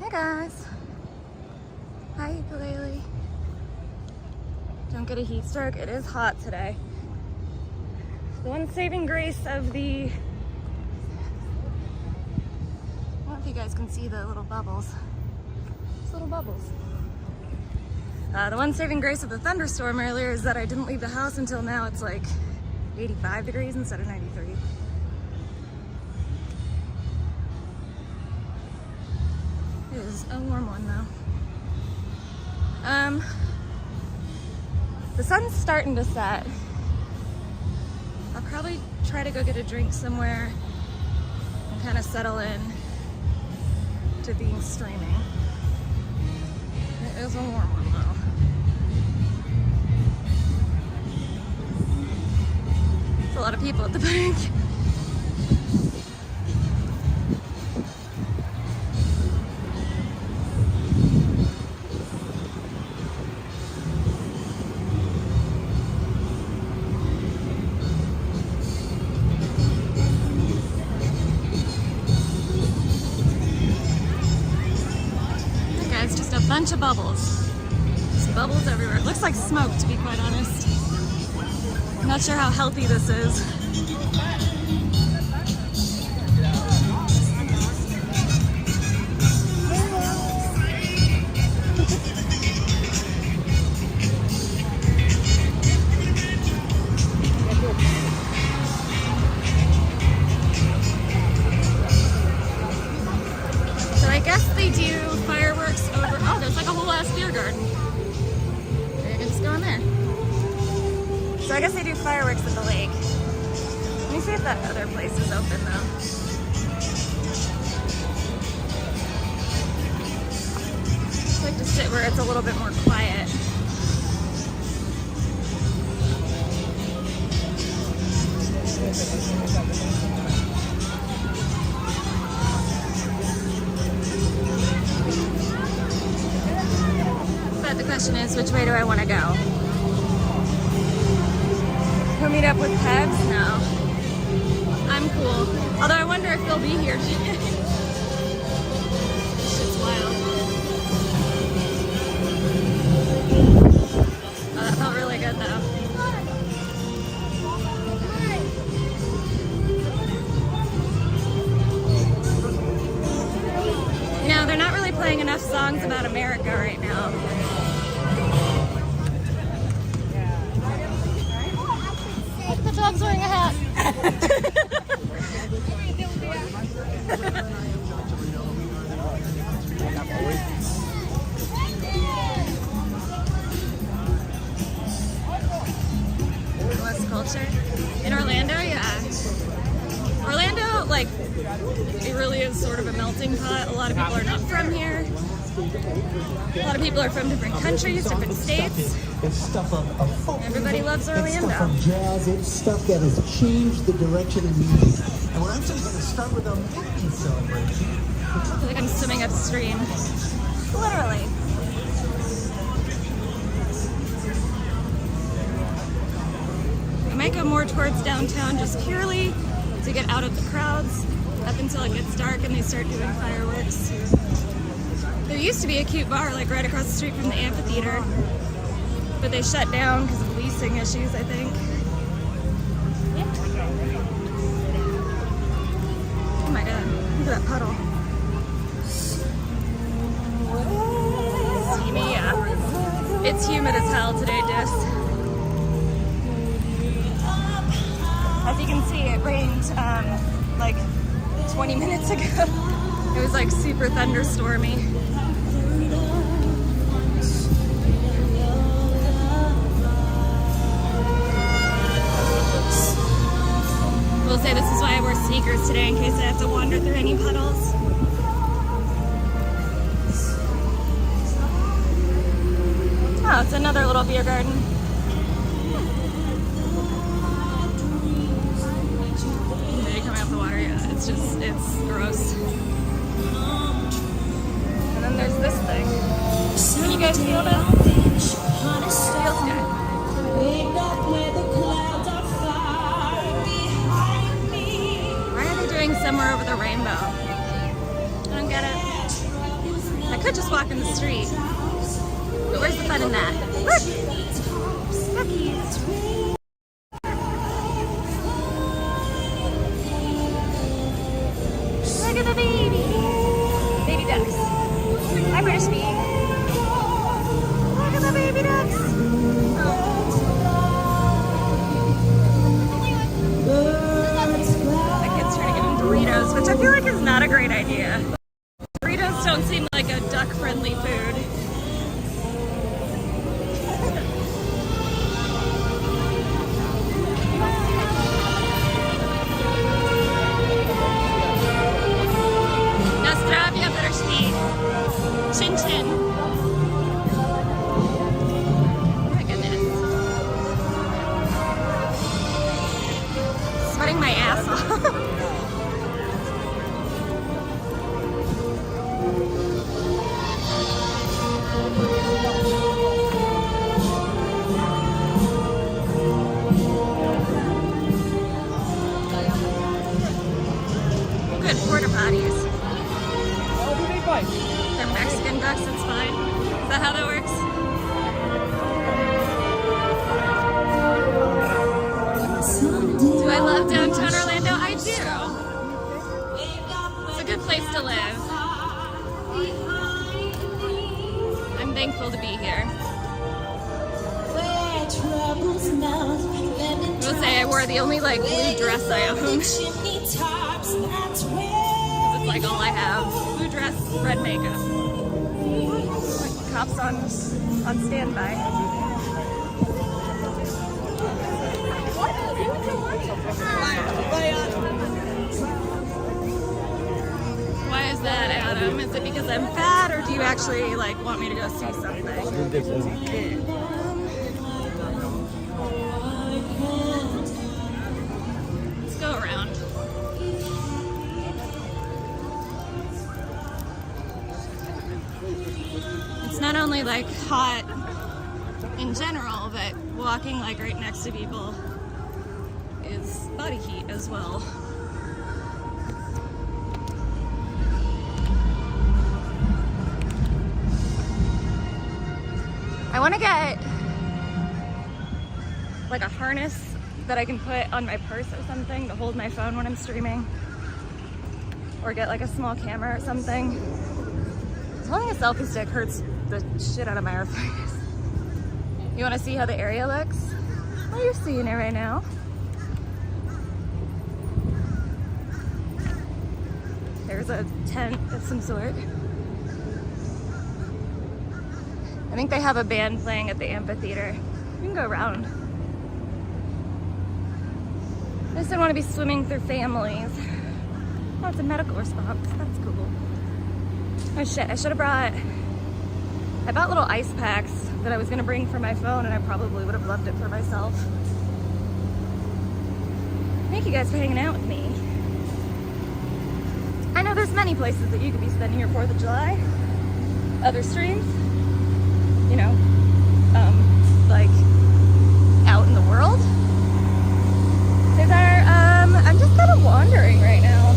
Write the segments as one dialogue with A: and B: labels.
A: Hey guys. Hi ukulele. Don't get a heat stroke. It is hot today. The one saving grace of the... I don't know if you guys can see the little bubbles. It's little bubbles. The one saving grace of the thunderstorm earlier is that I didn't leave the house until now. It's like 85 degrees instead of 93. It is a warm one though. The sun's starting to set. I'll probably try to go get a drink somewhere and kind of settle in to being streaming. It is a warm one though. There's a lot of people at the bank. Bunch of bubbles. Just bubbles everywhere. It looks like smoke, to be quite honest. I'm not sure how healthy this is. So I guess they do fireworks over... Oh, there's like a whole ass beer garden. You can just go in there. So I guess they do fireworks at the lake. Let me see if that other place is open though. I like to sit where it's a little bit more quiet. The question is, which way do I want to go? We'll meet up with Pebs? No. I'm cool. Although I wonder if they'll be here today. This shit's wild. Oh, that felt really good though. You know, they're not really playing enough songs about America right now. The dog's wearing a hat. Less culture. In Orlando, yeah. Orlando, like, it really is sort of a melting pot. A lot of people are not from here. A lot of people are from different countries, different states.
B: It's stuff of folk.
A: Everybody loves Orlando.
B: It's stuff of jazz. It's stuff that has changed the direction of music. And we're actually going to start with a Mickey celebration.
A: I feel like I'm swimming upstream. Literally. I might go more towards downtown just purely to get out of the crowds up until it gets dark and they start doing fireworks. There used to be a cute bar like right across the street from the amphitheater, but they shut down because of leasing issues, I think. Oh my god, look at that puddle. Steamy, yeah. It's humid as hell today, Dis. As you can see, it rained like 20 minutes ago. It was like super thunderstormy. We'll say this is why I wore sneakers today in case I have to wander through any puddles. Oh, it's another little beer garden. Are you coming off the water? Yeah, it's gross. And then there's this thing. Can you guys feel this? It feels good. Why are they doing Somewhere Over the Rainbow? I don't get it. I could just walk in the street. But where's the fun in that? Look! Duckies! Look at the baby! Baby ducks. Hi, British bee. Look at the baby ducks! The kid's trying to give him Doritos, which I feel like is not a great idea. Doritos don't seem like a duck-friendly food. Nazdravia, British. Chin chin. Oh my goodness. Sweating my ass off. Good porta potties. They're Mexican ducks, that's fine. Is that how that works? Do I love downtown Orlando? I do. It's a good place to live. I'm thankful to be here. I will say I wore the only like blue dress I own. It's like all I have. Blue dress, red makeup. Cops on standby. Why is that, Adam? Is it because I'm fat, or do you actually like want me to go see something? Let's go around. It's not only like hot in general, but walking like right next to people is body heat as well. I want to get like a harness that I can put on my purse or something to hold my phone when I'm streaming, or get like a small camera or something. Holding a selfie stick hurts the shit out of my arthritis. You want to see how the area looks? Well, you're seeing it right now. There's a tent of some sort. I think they have a band playing at the amphitheater. You can go around. I just didn't want to be swimming through families. Oh, it's a medical response. That's cool. Oh shit, I should have brought... I bought little ice packs that I was going to bring for my phone, and I probably would have loved it for myself. Thank you guys for hanging out with me. I know there's many places that you could be spending your 4th of July. Other streams. You know, like out in the world. I'm just kind of wandering right now.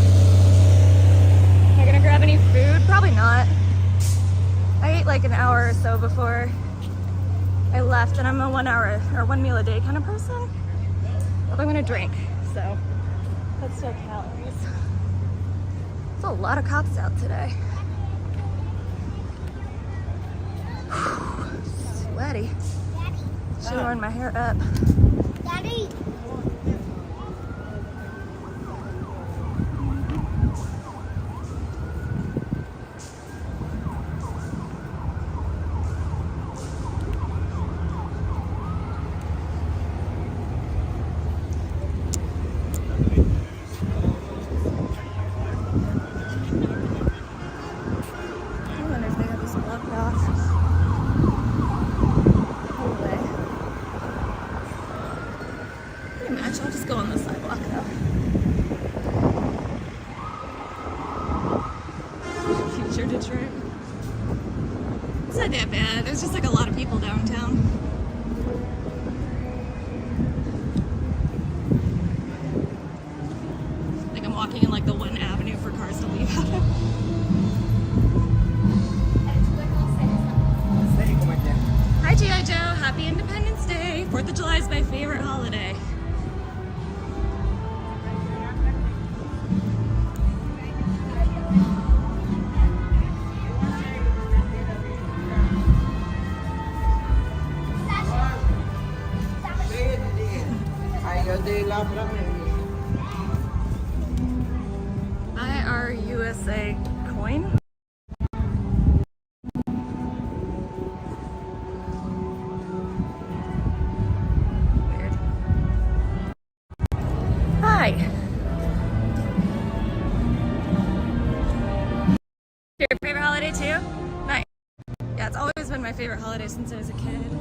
A: Am I gonna grab any food? Probably not. I ate like an hour or so before I left, and I'm a 1 hour or 1 meal a day kind of person. But I'm gonna drink, so that's still calories. There's a lot of cops out today. Sweaty. Should have worn my hair up.
C: Daddy.
A: I'll just go on the sidewalk though. Future Detroit. It's not that bad. There's just like a lot of people downtown. Like I'm walking in like the one avenue for cars to leave out of. is my favorite holiday. IRUSA coin. Weird. Hi. Your favorite holiday too? Nice. Yeah, it's always been my favorite holiday since I was a kid.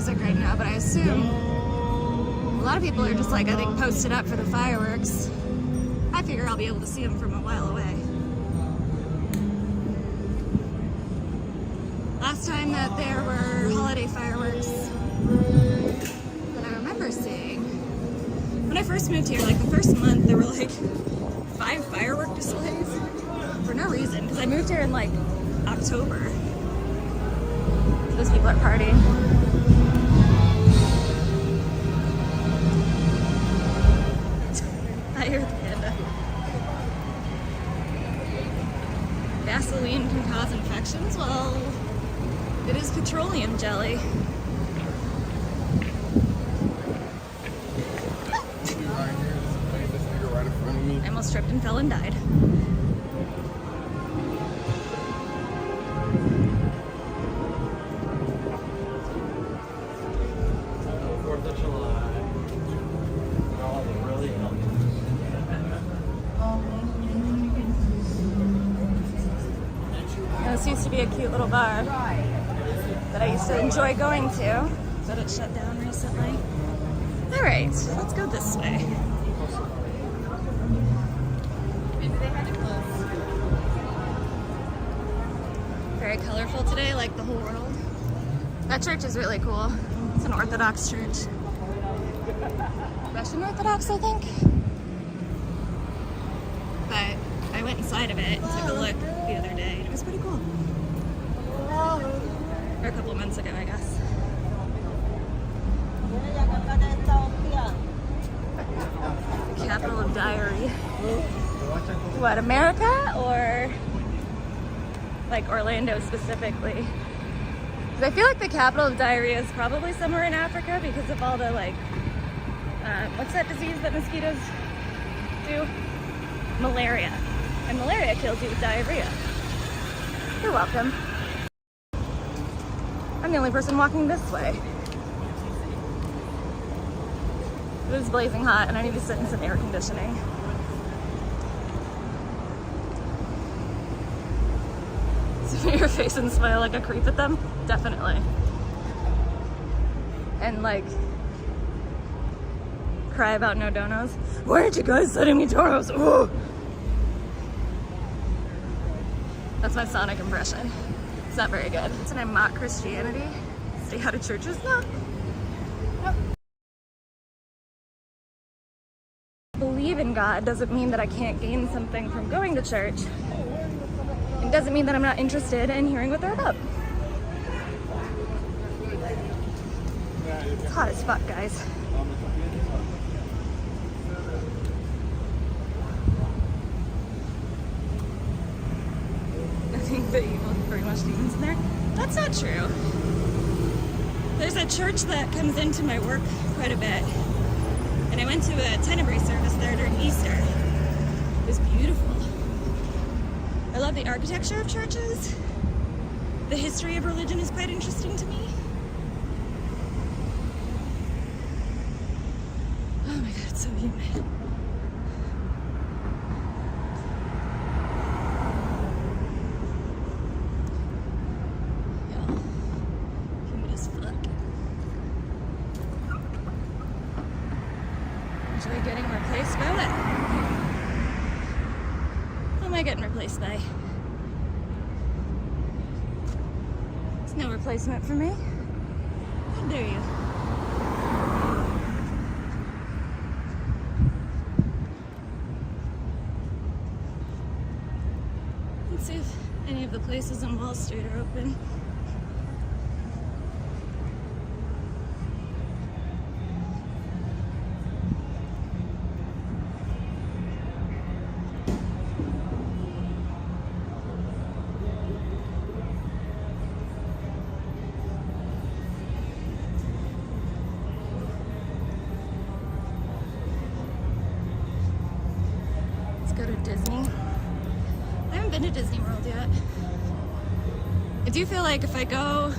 A: Right now, but I assume a lot of people are just like, I think, posted up for the fireworks. I figure I'll be able to see them from a while away. Last time that there were holiday fireworks that I remember seeing, when I first moved here, like the first month, there were like 5 firework displays for no reason, because I moved here in like October. Those people are partying. You're the panda. Vaseline can cause infections? Well, it is petroleum jelly. I almost tripped and fell and died. This used to be a cute little bar that I used to enjoy going to, but it shut down recently. All right, let's go this way. Very colorful today, like the whole world. That church is really cool. It's an Orthodox church. Russian Orthodox, I think. But I went inside of it and took a look the other day, and it was pretty cool. Or a couple months ago, I guess. Capital of diarrhea. What, America or like Orlando specifically? Because I feel like the capital of diarrhea is probably somewhere in Africa because of all the like, what's that disease that mosquitoes do? Malaria. And malaria kills you with diarrhea. You're welcome. I'm the only person walking this way. It is blazing hot and I need to sit in some air conditioning. So your face and smile like a creep at them? Definitely. And like, cry about no donos. Why aren't you guys sending me donos? Ooh. That's my Sonic impression. It's not very good. It's an I mock Christianity. Stay out of churches? No. Nope. Believe in God doesn't mean that I can't gain something from going to church. It doesn't mean that I'm not interested in hearing what they're about. It's hot as fuck, guys. I think that you look pretty much demons in there. That's not true. There's a church that comes into my work quite a bit. And I went to a Tenebrae service there during Easter. It was beautiful. I love the architecture of churches. The history of religion is quite interesting to me. Oh my god, it's so humid. Yeah, humid as fuck. Enjoy getting replaced by what? Who am I getting replaced by? No replacement for me. How dare you? Let's see if any of the places on Wall Street are open. Go to Disney. I haven't been to Disney World yet. I do feel like if I go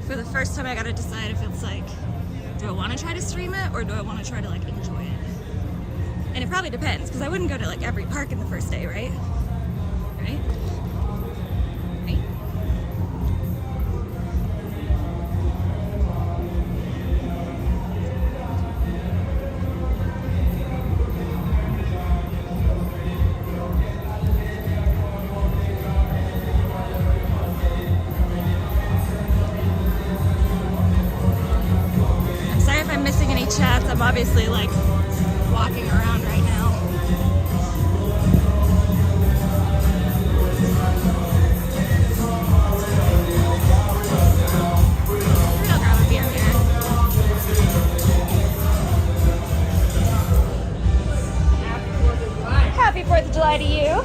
A: for the first time, I gotta decide if it's like, do I want to try to stream it or do I want to try to like enjoy it? And it probably depends because I wouldn't go to like every park in the first day, right? Right? Right? Chats. I'm obviously like walking around right now. Maybe I'll grab a beer here. Happy 4th of July to you.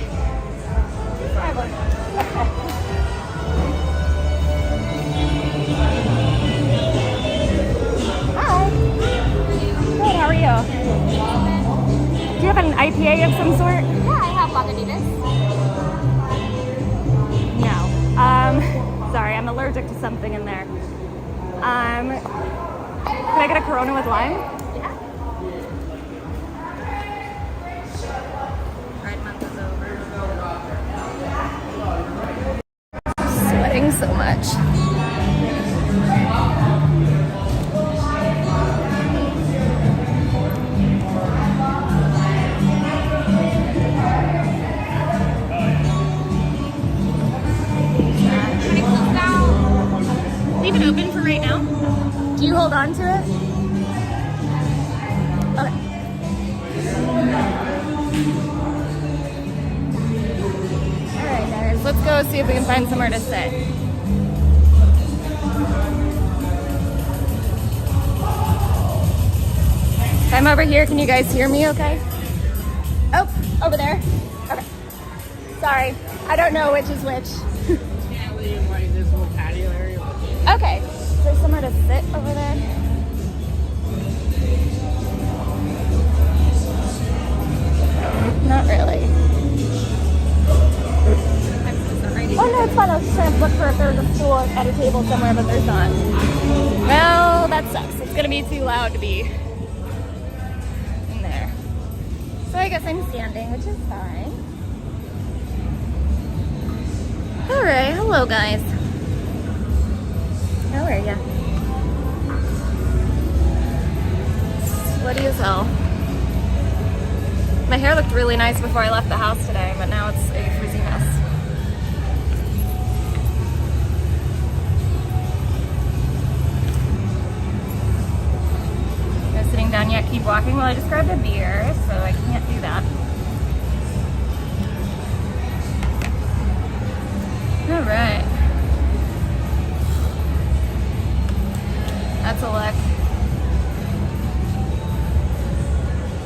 A: How are you? Do you have an IPA of some sort?
C: Yeah, I have Lagunitas.
A: No. Sorry, I'm allergic to something in there. Could I get a Corona with lime?
C: Yeah.
A: Pride month is over. Sweating so much. Leave it open for right now. Do you hold on to it? Okay. Alright guys, let's go see if we can find somewhere to sit. If I'm over here, can you guys hear me okay? Oh, over there. Okay. Sorry, I don't know which is which.
D: Can't leave like this little patio area.
A: Okay, is there somewhere to sit over there? Not really.
C: I'm so sorry.
A: Oh no, it's fine. I was just trying to look for if there was a stool at a table somewhere, but there's not. Well, that sucks. It's gonna be too loud to be in there. So I guess I'm standing, which is fine. Alright, hello guys. How are ya? Sweaty as hell. My hair looked really nice before I left the house today, but now it's a frizzy mess. You guys sitting down yet? Keep walking? Well, I just grabbed a beer, so I can't do that. Alright. That's a look.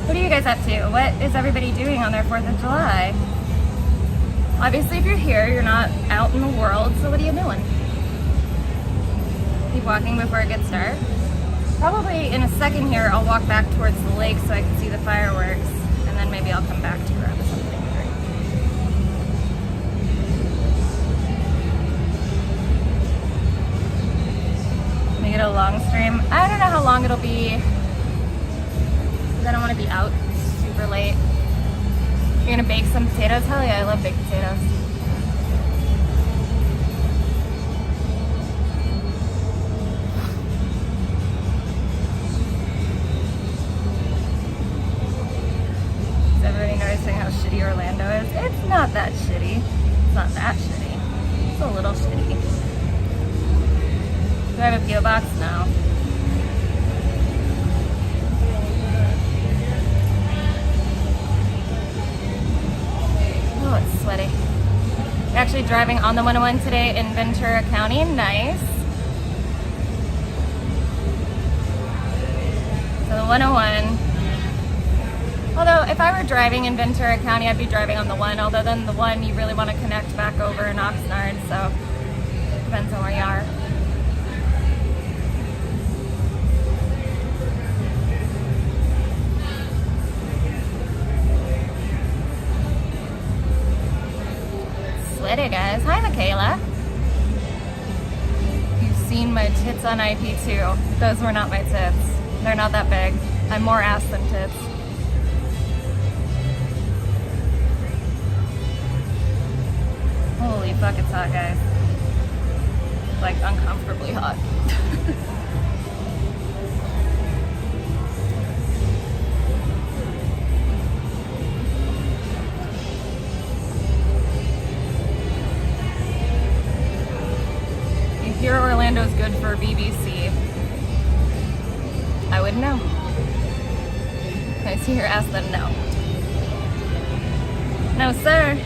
A: What are you guys up to? What is everybody doing on their 4th of July? Obviously, if you're here, you're not out in the world, so what are you doing? Keep walking before it gets dark. Probably in a second here, I'll walk back towards the lake so I can see the fireworks, and then maybe I'll come back to grab something. Make it a long stream. I don't know how long it'll be, because I don't want to be out super late. You're gonna bake some potatoes? Hell yeah, I love baked potatoes. Is everybody noticing how shitty Orlando is? It's not that shitty. It's not that shitty. It's a little shitty. Do I have a P.O. box? No. Oh, it's sweaty. We're actually driving on the 101 today in Ventura County. Nice. So the 101. Although if I were driving in Ventura County, I'd be driving on the 1. Although then the 1, you really want to connect back over in Oxnard. So depends on where you are. Sweaty, guys. Hi, Michaela. You've seen my tits on IP2. Those were not my tits. They're not that big. I'm more ass than tits. Holy fuck, it's hot, guys. Like, uncomfortably hot. Here Orlando's good for BBC. I would know. Can I see her ass then? No. No, sir.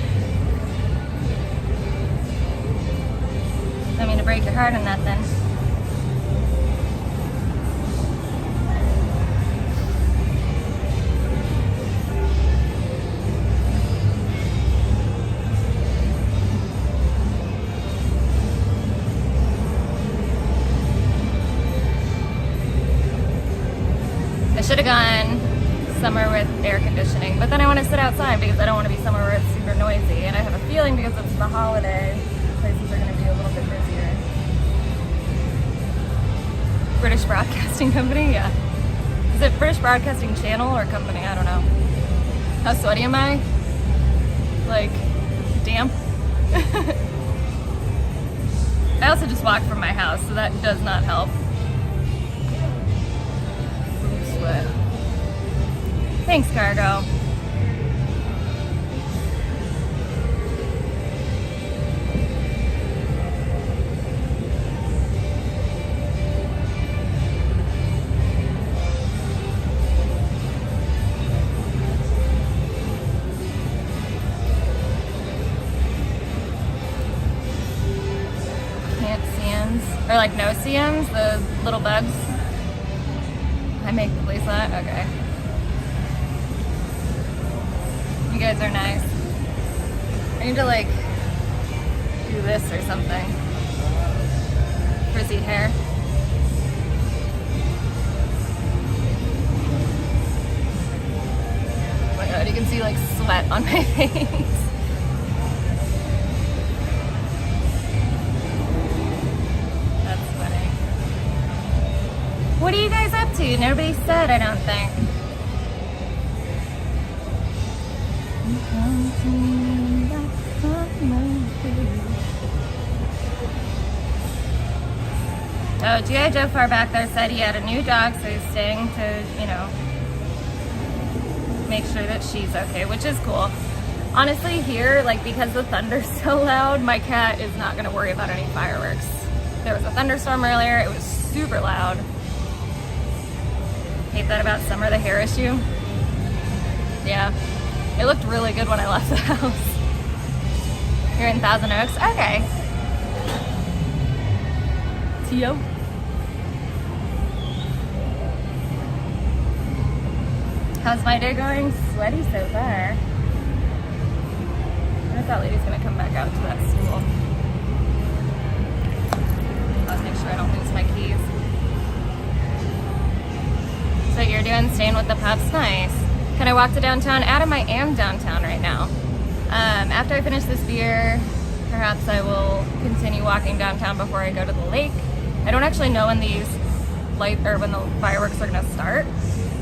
A: Don't mean to break your heart on nothing. I should have gone somewhere with air conditioning, but then I want to sit outside because I don't want to be somewhere where it's super noisy. And I have a feeling because it's the holiday, places are going to be a little bit busier. British Broadcasting Company, yeah. Is it British Broadcasting Channel or Company? I don't know. How sweaty am I? Like, damp? I also just walked from my house, so that does not help. Sweat. Thanks, Cargo. Or like no CMs, the little bugs. I make the place that? Okay. You guys are nice. I need to like do this or something. Frizzy hair. Oh my god, you can see like sweat on my face. What are you guys up to? Nobody said, I don't think. Oh, G.I. Joe far back there said he had a new dog, so he's staying to, you know, make sure that she's okay, which is cool. Honestly, here, like, because the thunder's so loud, my cat is not going to worry about any fireworks. There was a thunderstorm earlier. It was super loud. Hate that about summer, the hair issue. Yeah, it looked really good when I left the house. You're in Thousand Oaks? Okay. Tio? How's my day going? Sweaty so far. I thought lady's gonna come back out to that school. Let's make sure I don't lose my keys. So you're doing staying with the pups? Nice. Can I walk to downtown? Adam, I am downtown right now. After I finish this beer, perhaps I will continue walking downtown before I go to the lake. I don't actually know when these when the fireworks are gonna start.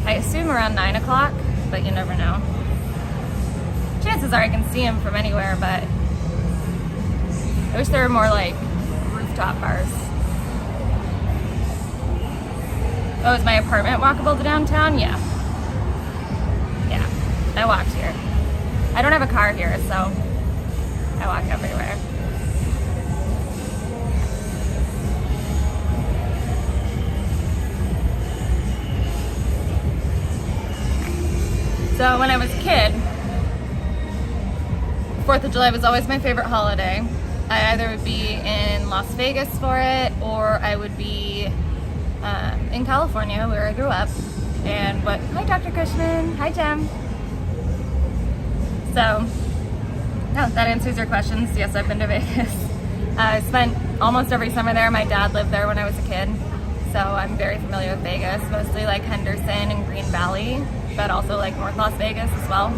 A: I assume around 9 o'clock, but you never know. Chances are I can see them from anywhere, but I wish there were more like rooftop bars. Oh, is my apartment walkable to downtown? Yeah. Yeah, I walked here. I don't have a car here, so I walk everywhere. So when I was a kid, 4th of July was always my favorite holiday. I either would be in Las Vegas for it, or I would be in California where I grew up. And hi Dr. Cushman, hi Jem. So, no, that answers your questions. Yes, I've been to Vegas. I spent almost every summer there. My dad lived there when I was a kid. So I'm very familiar with Vegas, mostly like Henderson and Green Valley, but also like North Las Vegas as well.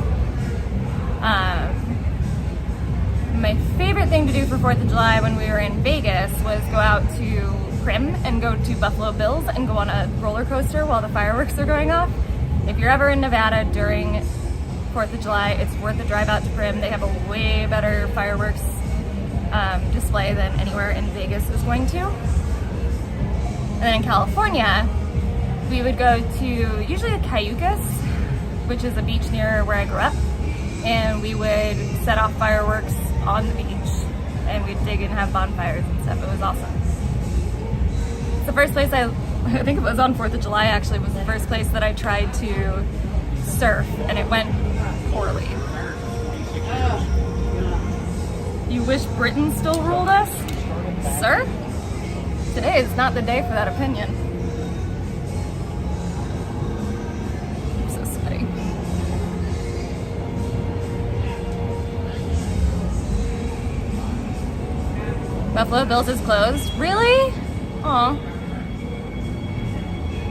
A: My favorite thing to do for 4th of July when we were in Vegas was go out to Primm and go to Buffalo Bills and go on a roller coaster while the fireworks are going off. If you're ever in Nevada during 4th of July, it's worth a drive out to Primm. They have a way better fireworks display than anywhere in Vegas is going to. And then in California, we would go to usually Cayucas, which is a beach near where I grew up, and we would set off fireworks on the beach, and we'd dig and have bonfires and stuff. It was awesome. It's the first place I think it was on 4th of July actually, was the first place that I tried to surf, and it went poorly. You wish Britain still ruled us? Sir? Today is not the day for that opinion. I'm so sweaty. Buffalo Bills is closed? Really? Aw.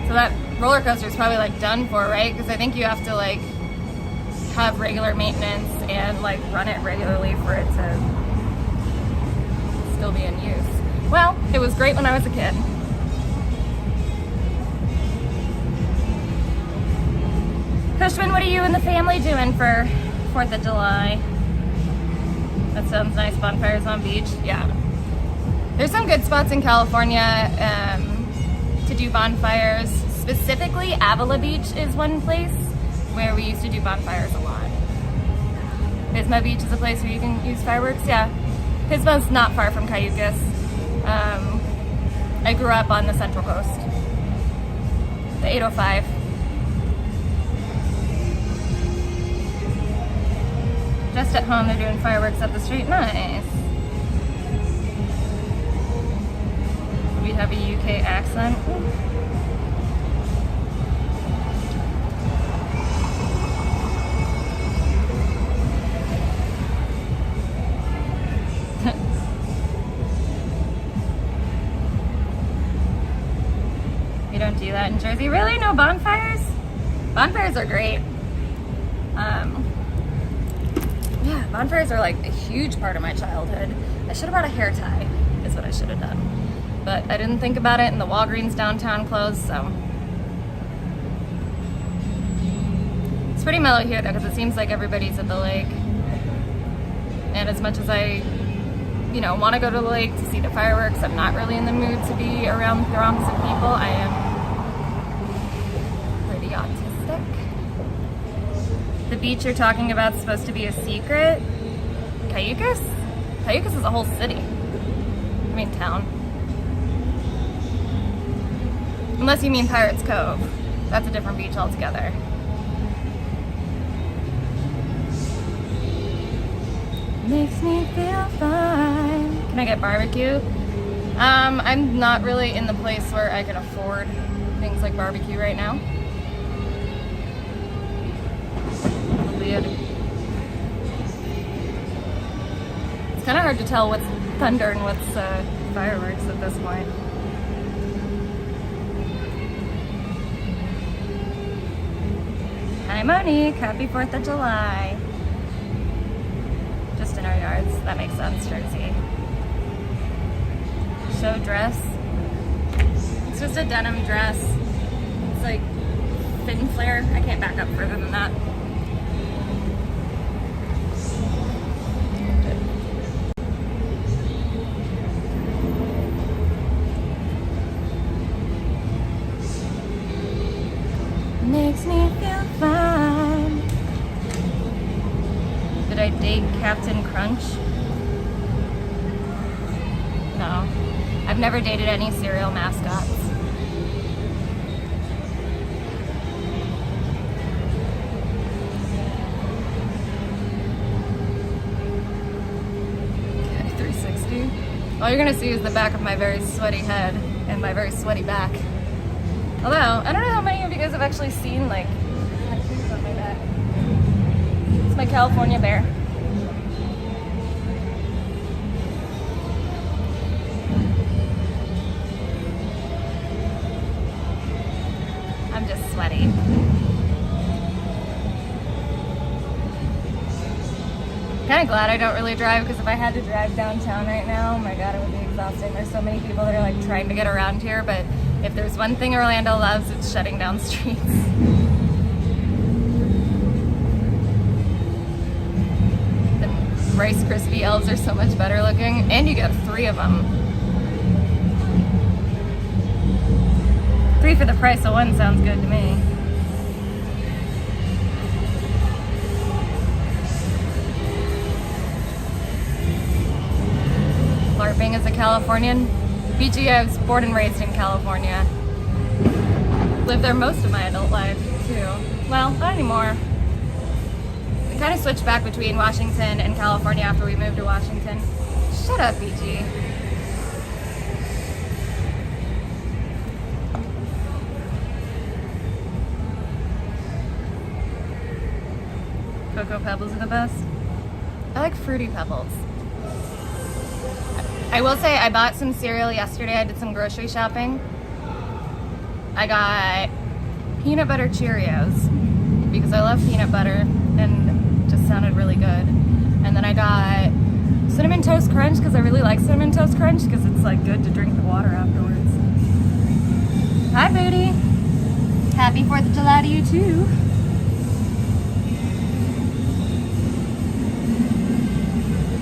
A: So that roller coaster is probably like done for, right? Because I think you have to like have regular maintenance and like run it regularly for it to still be in use. Well, it was great when I was a kid. Cushman, what are you and the family doing for 4th of July? That sounds nice. Bonfires on beach. Yeah. There's some good spots in California to do bonfires. Specifically, Avila Beach is one place where we used to do bonfires a lot. Pismo Beach is a place where you can use fireworks. Yeah. Pismo's not far from Cayucas. I grew up on the Central Coast. The 805. Just at home, they're doing fireworks up the street. Nice. We have a UK accent. We don't do that in Jersey. Really? No bonfires? Bonfires are great. Yeah, bonfires are like a huge part of my childhood. I should have brought a hair tie, is what I should have done. But I didn't think about it, and the Walgreens downtown closed, so. It's pretty mellow here though, because it seems like everybody's at the lake. And as much as I, want to go to the lake to see the fireworks, I'm not really in the mood to be around throngs of people. I am pretty autistic. The beach you're talking about is supposed to be a secret. Cayucas? Cayucas is a whole city. I mean town. Unless you mean Pirates Cove. That's a different beach altogether. Makes me feel fine. Can I get barbecue? I'm not really in the place where I can afford things like barbecue right now. Weird. It's kind of hard to tell what's thunder and what's fireworks at this point. Hi Monique, happy 4th of July. Just in our yards, that makes sense, Jersey. Show dress. It's just a denim dress. It's like fin flare. I can't back up further than that. Makes me feel fine. Did I date Captain Crunch? No. I've never dated any cereal mascots. All you're gonna see is the back of my very sweaty head and my very sweaty back. Although, I don't know how many of you guys have actually seen like tattoos on my back. It's my California bear. I'm just sweaty. Kind of glad I don't really drive, because if I had to drive downtown right now, oh my god, it would be exhausting. There's so many people that are like trying to get around here, but if there's one thing Orlando loves, it's shutting down streets. The Rice Krispie elves are so much better looking, and you get 3 of them. 3 for the price of 1 sounds good to me. LARPing as a Californian. BG, I was born and raised in California. Lived there most of my adult life, too. Well, not anymore. We kind of switched back between Washington and California after we moved to Washington. Shut up, BG. Cocoa Pebbles are the best. I like Fruity Pebbles. I will say I bought some cereal yesterday. I did some grocery shopping. I got peanut butter Cheerios because I love peanut butter and it just sounded really good. And then I got Cinnamon Toast Crunch because I really like Cinnamon Toast Crunch because it's like good to drink the water afterwards. Hi, Booty. Happy 4th of July to you too.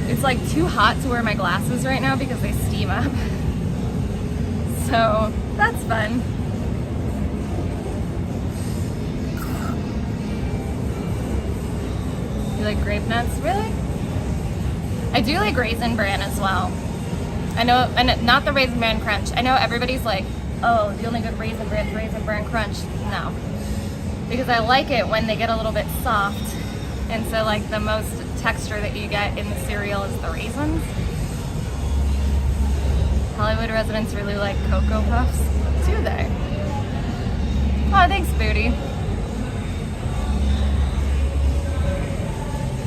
A: It's like too hot to wear my glasses right now because they steam up. So that's fun. You like grape nuts? Really? I do like Raisin Bran as well. I know, and not the Raisin Bran Crunch. I know everybody's like, oh, the only good Raisin Bran is Raisin Bran Crunch. No. Because I like it when they get a little bit soft. And so like the most texture that you get in the cereal is the raisins. Hollywood residents really like Cocoa Puffs, do they? Oh, thanks, Booty.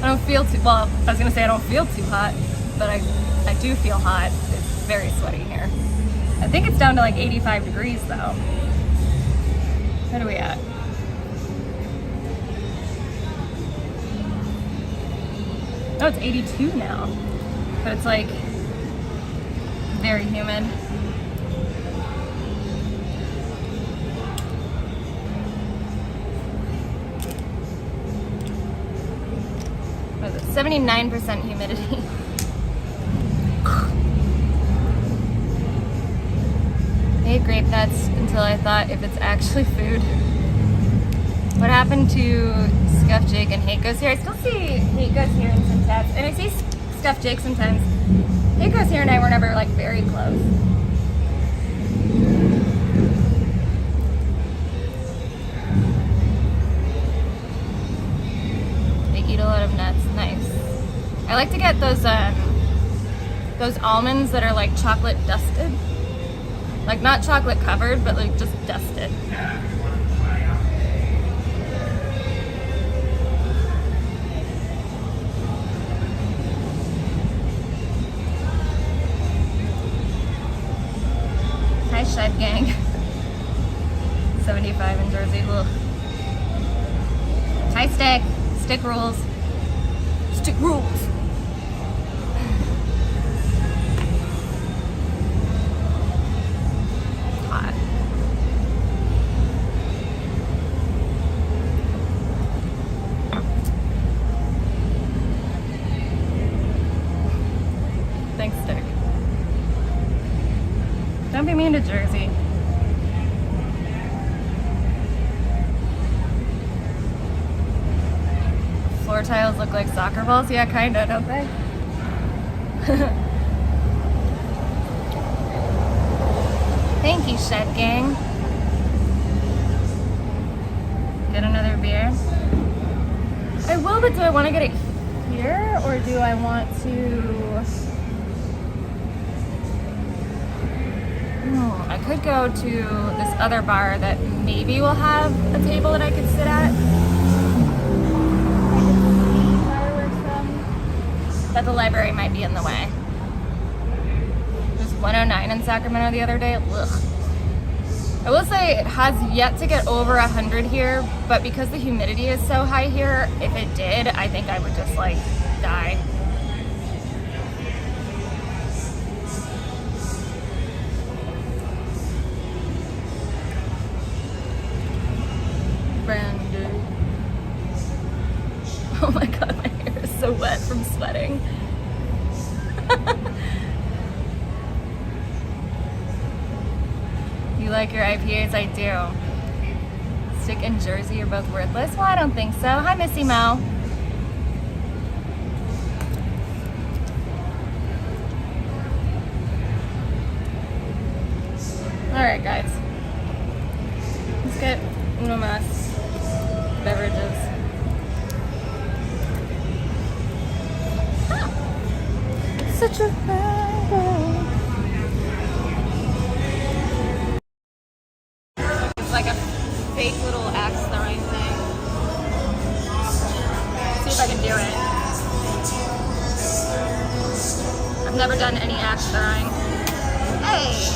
A: I don't feel too, well, I was gonna say I don't feel too hot, but I do feel hot. It's very sweaty here. I think it's down to like 85 degrees though. What are we at? Oh, it's 82 now, but it's like very humid. What is it? 79% humidity. I ate grape nuts until I thought if it's actually food. What happened to Scuff Jake and Hate Goes Here? I still see Hate Goes Here in some tabs, and I see Scuff Jake sometimes. Hate Goes Here and I were never like very close. They eat a lot of nuts. Nice. I like to get those almonds that are like chocolate dusted, like not chocolate covered, but like just dusted. Hi, Shed Gang. 75 in Jersey. Ugh. Hi, Stick. Stick rules. Stick rules. Hot. Thanks, Stick. Don't be mean to Jersey. Floor tiles look like soccer balls? Yeah, kinda, don't they? Thank you, Shed Gang. Get another beer? I will, but do I want to get it here? Or do I want to... I could go to this other bar that maybe will have a table that I could sit at. But the library might be in the way. It was 109 in Sacramento the other day. Ugh. I will say it has yet to get over 100 here, but because the humidity is so high here, if it did, I think I would just like die. Brandy. Oh my god, my hair is so wet from sweating. You like your IPAs? I do. Stick and Jersey are both worthless? Well, I don't think so. Hi, Missy Mo. Alright, guys. Let's get uno mas beverages. Such a fine girl. It's like a fake little axe throwing thing. See if I can do it. I've never done any axe throwing. Hey!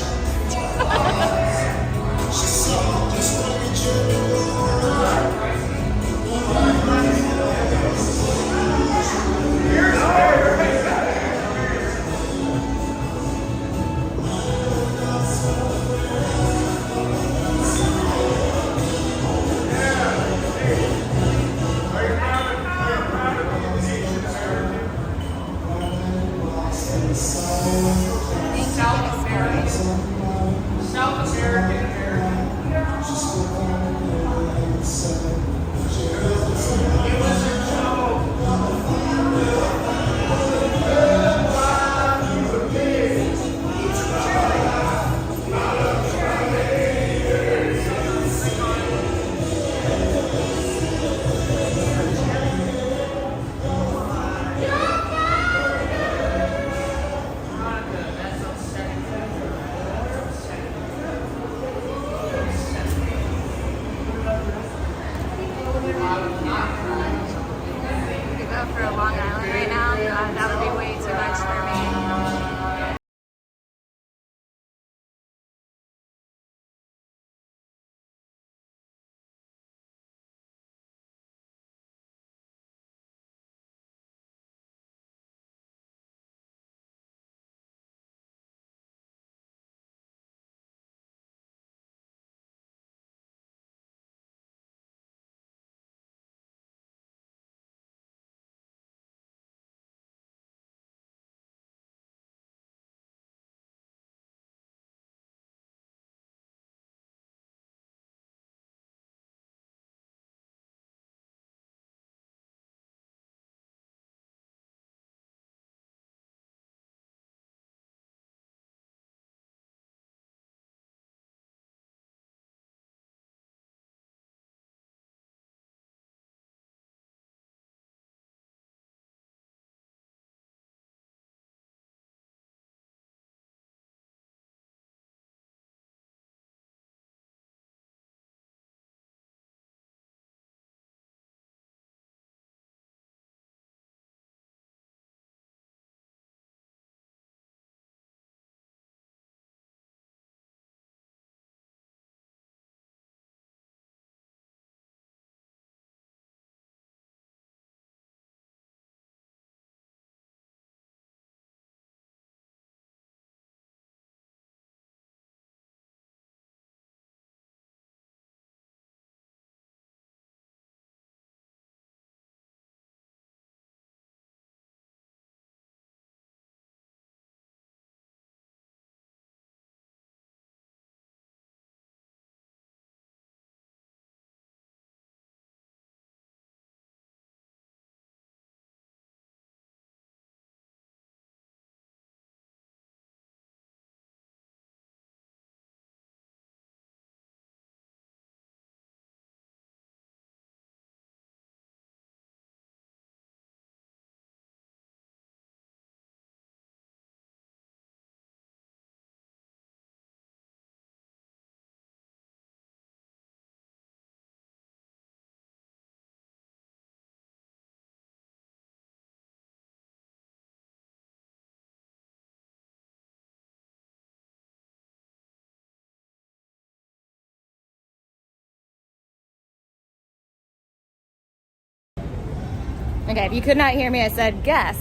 A: Okay, if you could not hear me, I said guess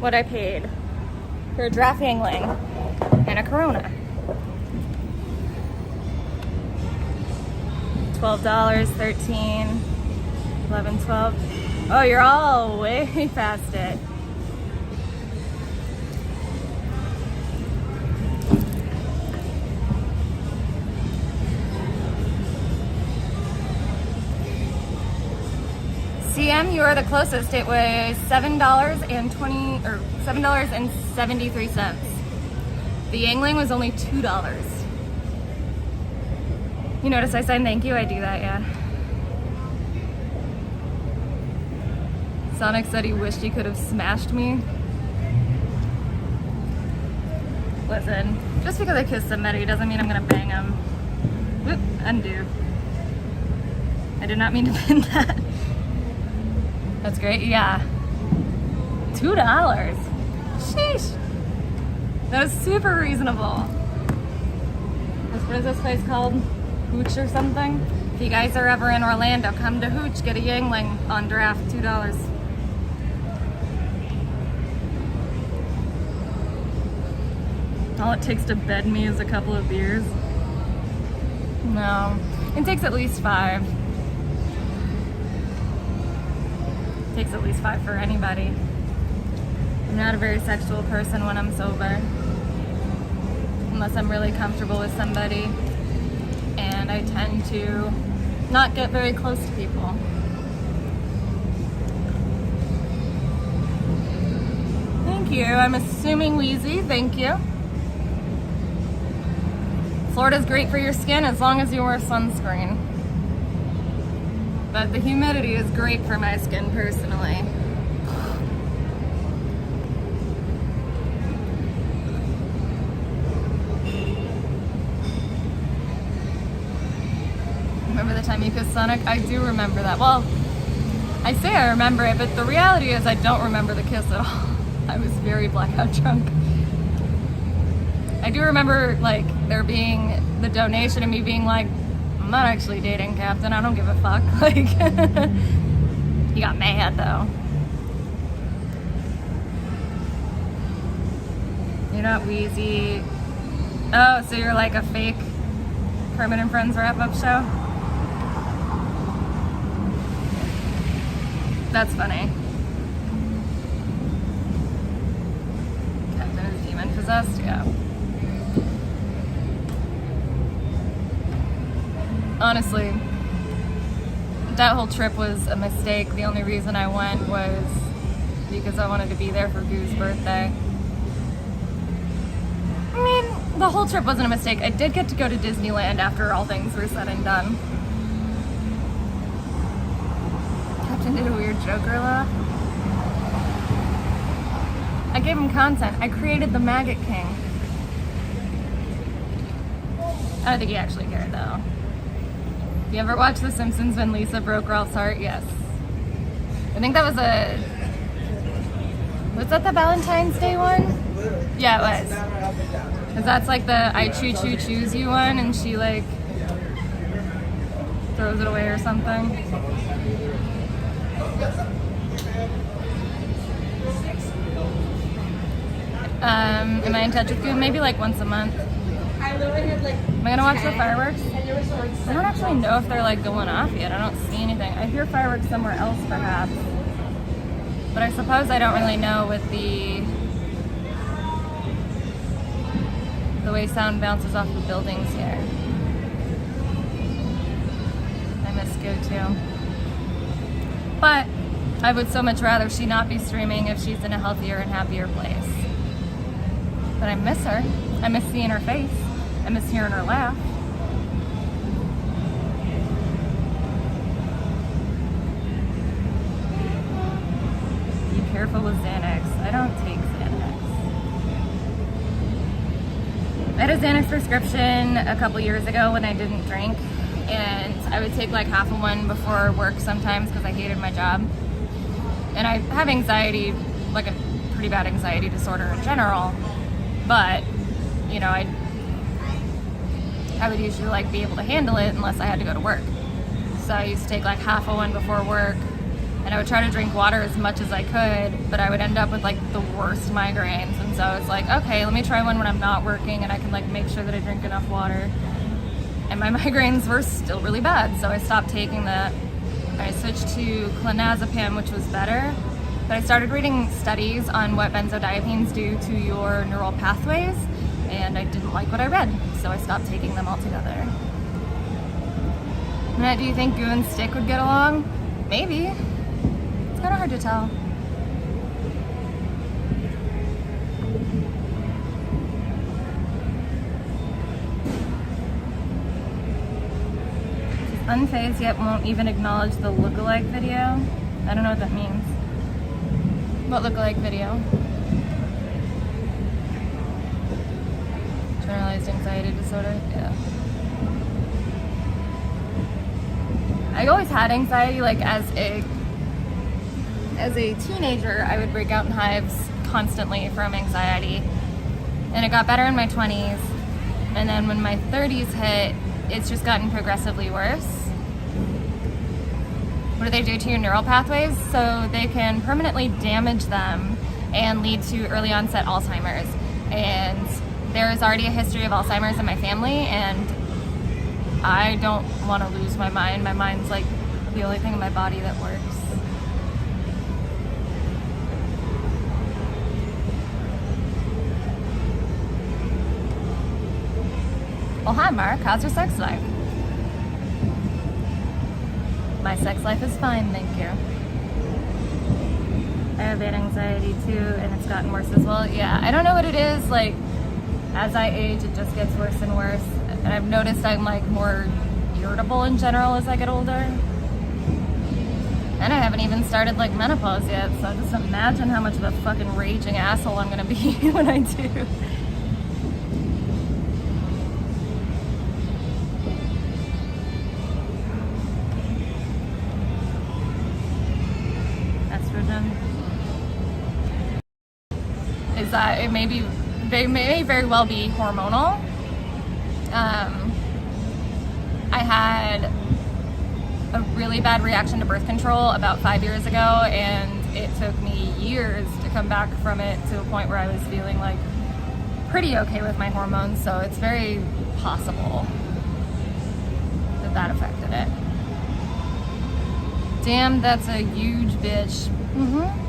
A: what I paid for a draft Yangling and a Corona. $12, 13, 11, 12. Oh, you're all way past it. CM, you are the closest. It was $7.73. The Yangling was only $2. You notice I signed thank you? I do that, yeah. Sonic said he wished he could have smashed me. Listen, just because I kissed somebody doesn't mean I'm gonna bang him. Whoop, undo. I did not mean to pin that. That's great, yeah. $2. Sheesh. That was super reasonable. What is this place called? Hooch or something? If you guys are ever in Orlando, come to Hooch, get a Yangling on draft, $2. All it takes to bed me is a couple of beers. No, it takes at least 5. It takes at least 5 for anybody. I'm not a very sexual person when I'm sober. Unless I'm really comfortable with somebody. And I tend to not get very close to people. Thank you. I'm assuming Wheezy. Thank you. Florida's great for your skin as long as you wear sunscreen. But the humidity is great for my skin personally. Remember the time you kissed Sonic? I do remember that. Well, I say I remember it, but the reality is I don't remember the kiss at all. I was very blackout drunk. I do remember, like, there being the donation and me being like, I'm not actually dating Captain, I don't give a fuck. Like, he got mad though. You're not Wheezy. Oh, so you're like a fake Permanent Friends wrap-up show? That's funny. Captain is demon possessed, yeah. Honestly, that whole trip was a mistake. The only reason I went was because I wanted to be there for Goo's birthday. I mean, the whole trip wasn't a mistake. I did get to go to Disneyland after all things were said and done. Captain did a weird Joker laugh. I gave him content. I created the Maggot King. I don't think he actually cared though. You ever watch The Simpsons when Lisa broke Ralph's heart? Yes. I think that was was that the Valentine's Day one? Yeah, it was. Because that's like the I choo choo choose you one and she like throws it away or something. Am I in touch with you? Maybe like once a month. Am I gonna watch the fireworks? I don't actually know if they're like going off yet. I don't see anything. I hear fireworks somewhere else perhaps. But I suppose I don't really know with the way sound bounces off the buildings here. I miss Go too. But I would so much rather she not be streaming if she's in a healthier and happier place. But I miss her. I miss seeing her face. I miss hearing her laugh. Be careful with Xanax. I don't take Xanax. I had a Xanax prescription a couple years ago when I didn't drink, and I would take like half of one before work sometimes because I hated my job. And I have anxiety, like a pretty bad anxiety disorder in general, but you know, I would usually like be able to handle it unless I had to go to work. So I used to take like half of one before work, And I would try to drink water as much as I could, but I would end up with like the worst migraines. And so it's like, okay, let me try one when I'm not working and I can like make sure that I drink enough water. And my migraines were still really bad, so I stopped taking that. I switched to clonazepam, which was better. But I started reading studies on what benzodiazepines do to your neural pathways, and I didn't like what I read, so I stopped taking them altogether. Now, do you think Goo and Stick would get along? Maybe. It's kind of hard to tell. She's unfazed yet won't even acknowledge the lookalike video. I don't know what that means. What lookalike video? Generalized anxiety disorder? Yeah. I always had anxiety, like as a teenager, I would break out in hives constantly from anxiety. And it got better in my 20s. And then when my 30s hit, it's just gotten progressively worse. What do they do to your neural pathways? So they can permanently damage them and lead to early onset Alzheimer's. And there's already a history of Alzheimer's in my family, and I don't want to lose my mind. My mind's like the only thing in my body that works. Well, hi Mark, how's your sex life? My sex life is fine, thank you. I have bad anxiety too, and it's gotten worse as well. Yeah, I don't know what it is, like, as I age, it just gets worse and worse. And I've noticed I'm like more irritable in general as I get older. And I haven't even started like menopause yet, so just imagine how much of a fucking raging asshole I'm gonna be when I do. Is that it may very well be hormonal. I had a really bad reaction to birth control about 5 years ago, and it took me years to come back from it to a point where I was feeling like pretty okay with my hormones, so it's very possible that that affected it. Damn, that's a huge bitch. Mm-hmm.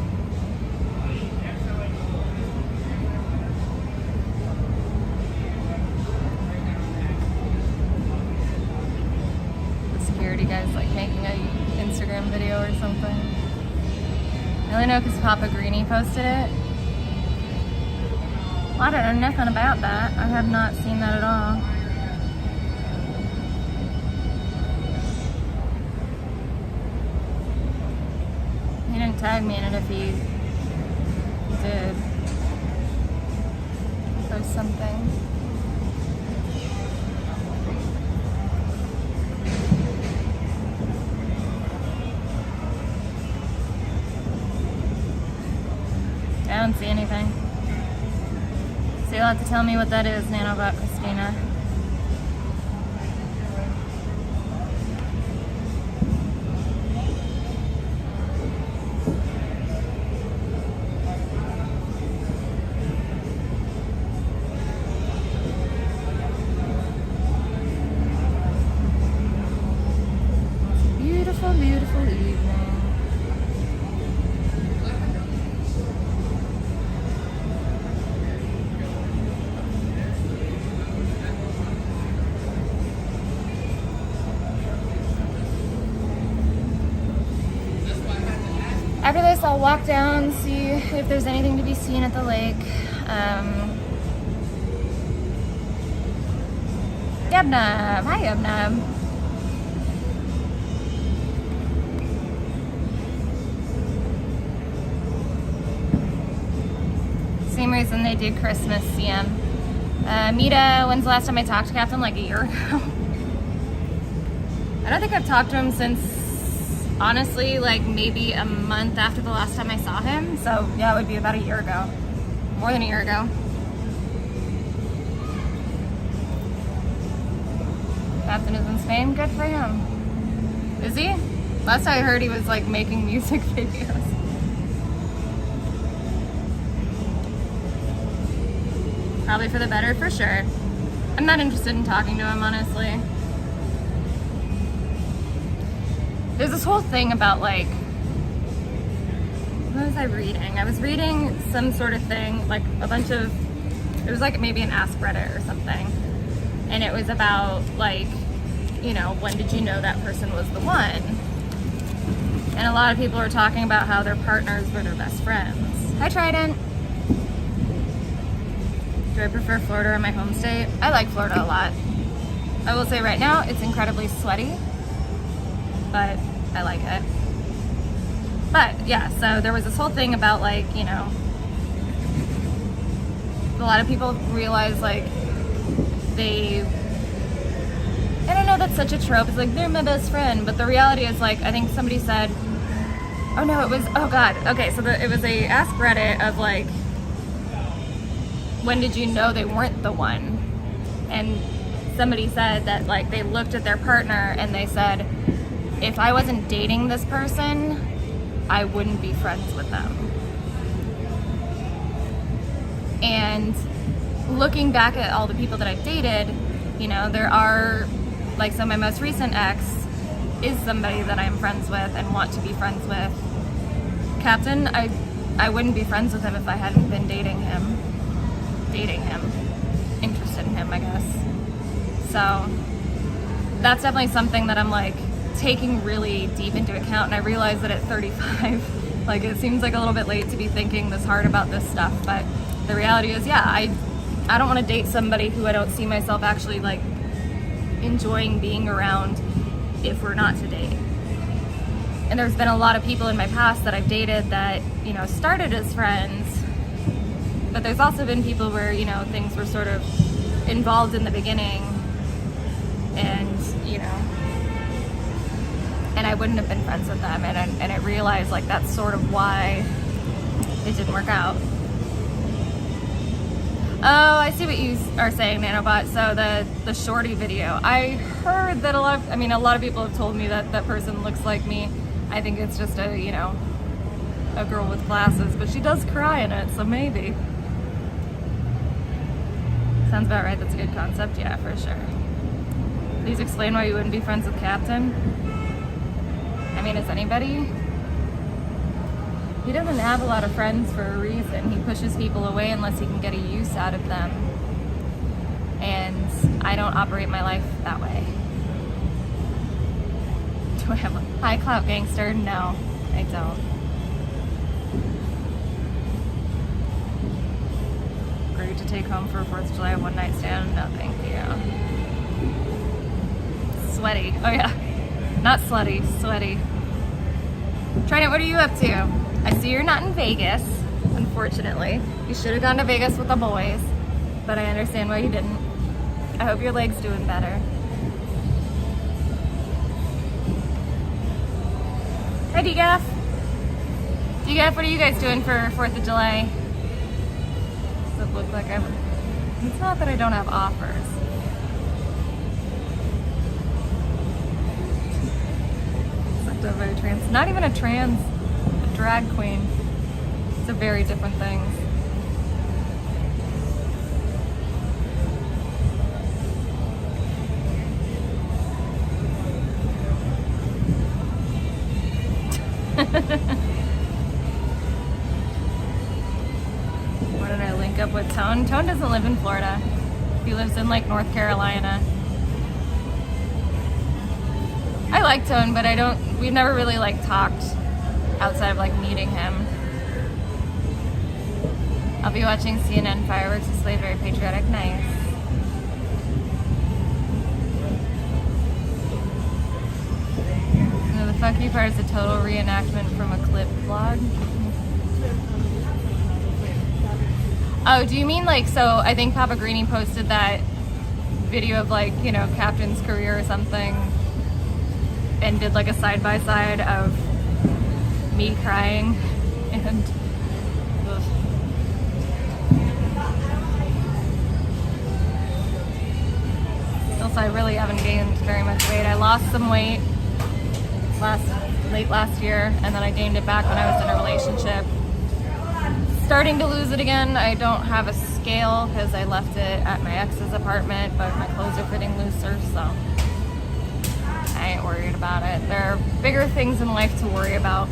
A: Guys like making an Instagram video or something. I only know because Papa Greenie posted it. Well, I don't know nothing about that. I have not seen that at all. He didn't tag me in it if he did. Post something. I don't see anything. So you'll have to tell me what that is, Nanobot Christina. It's a beautiful, beautiful evening. After this, I'll walk down, see if there's anything to be seen at the lake. Yabnab, hi Yabnab. Same reason they do Christmas CM. Mita, when's the last time I talked to Captain? Like a year ago. I don't think I've talked to him since, honestly, like maybe a month after the last time I saw him. So yeah, it would be about a year ago. More than a year ago. Captain is in Spain, good for him. Is he? Last I heard, he was like making music videos. Probably for the better, for sure. I'm not interested in talking to him, honestly. There's this whole thing about like, what was I reading? I was reading some sort of thing, like a bunch of, it was like maybe an Ask Reddit or something. And it was about like, you know, when did you know that person was the one? And a lot of people were talking about how their partners were their best friends. Hi, Trident. Do I prefer Florida or my home state? I like Florida a lot. I will say right now, it's incredibly sweaty, but I like it. But yeah, so there was this whole thing about like, you know, a lot of people realize like and I know that's such a trope, it's like, they're my best friend, but the reality is like, I think somebody said, oh no, it was, oh God, okay, so it was a Ask Reddit of like, when did you know they weren't the one? And somebody said that like they looked at their partner and they said, if I wasn't dating this person, I wouldn't be friends with them. And looking back at all the people that I've dated, you know, there are like, so my most recent ex is somebody that I'm friends with and want to be friends with. Captain, I wouldn't be friends with him if I hadn't been dating him, interested in him, I guess. So that's definitely something that I'm like taking really deep into account. And I realize that at 35, like it seems like a little bit late to be thinking this hard about this stuff, but the reality is, yeah, I don't want to date somebody who I don't see myself actually like enjoying being around if we're not to date. And there's been a lot of people in my past that I've dated that, you know, started as friends, but there's also been people where, you know, things were sort of involved in the beginning and, you know, and I wouldn't have been friends with them, and I realized like that's sort of why it didn't work out. Oh, I see what you are saying, Nanobot. So the shorty video, I heard that a lot of people have told me that that person looks like me. I think it's just a, you know, a girl with glasses, but she does cry in it, so maybe. Sounds about right. That's a good concept. Yeah, for sure. Please explain why you wouldn't be friends with Captain. I mean, is anybody? He doesn't have a lot of friends for a reason. He pushes people away unless he can get a use out of them. And I don't operate my life that way. Do I have a high clout gangster? No, I don't. Great to take home for a 4th of July one night stand? No, thank you. Sweaty. Oh yeah. Not slutty, sweaty. Trident, what are you up to? I see you're not in Vegas, unfortunately. You should have gone to Vegas with the boys, but I understand why you didn't. I hope your leg's doing better. Hi, DGAF. DGAF, what are you guys doing for 4th of July? Does it look like it's not that I don't have offers. Very trans, not even a trans, a drag queen. It's a very different thing. Where did I link up with Tone? Tone doesn't live in Florida. He lives in like North Carolina. I like Tone, but we've never really like talked outside of like meeting him. I'll be watching CNN fireworks display, very patriotic, nice. No, the fuck you part is a total reenactment from a clip vlog. Oh, do you mean like, so I think Papa Greenie posted that video of like, you know, Captain's career or something, and did like a side-by-side of me crying and still, so I really haven't gained very much weight. I lost some weight late last year, and then I gained it back when I was in a relationship. Starting to lose it again. I don't have a scale because I left it at my ex's apartment, but my clothes are fitting looser, so I ain't worried about it. There are bigger things in life to worry about.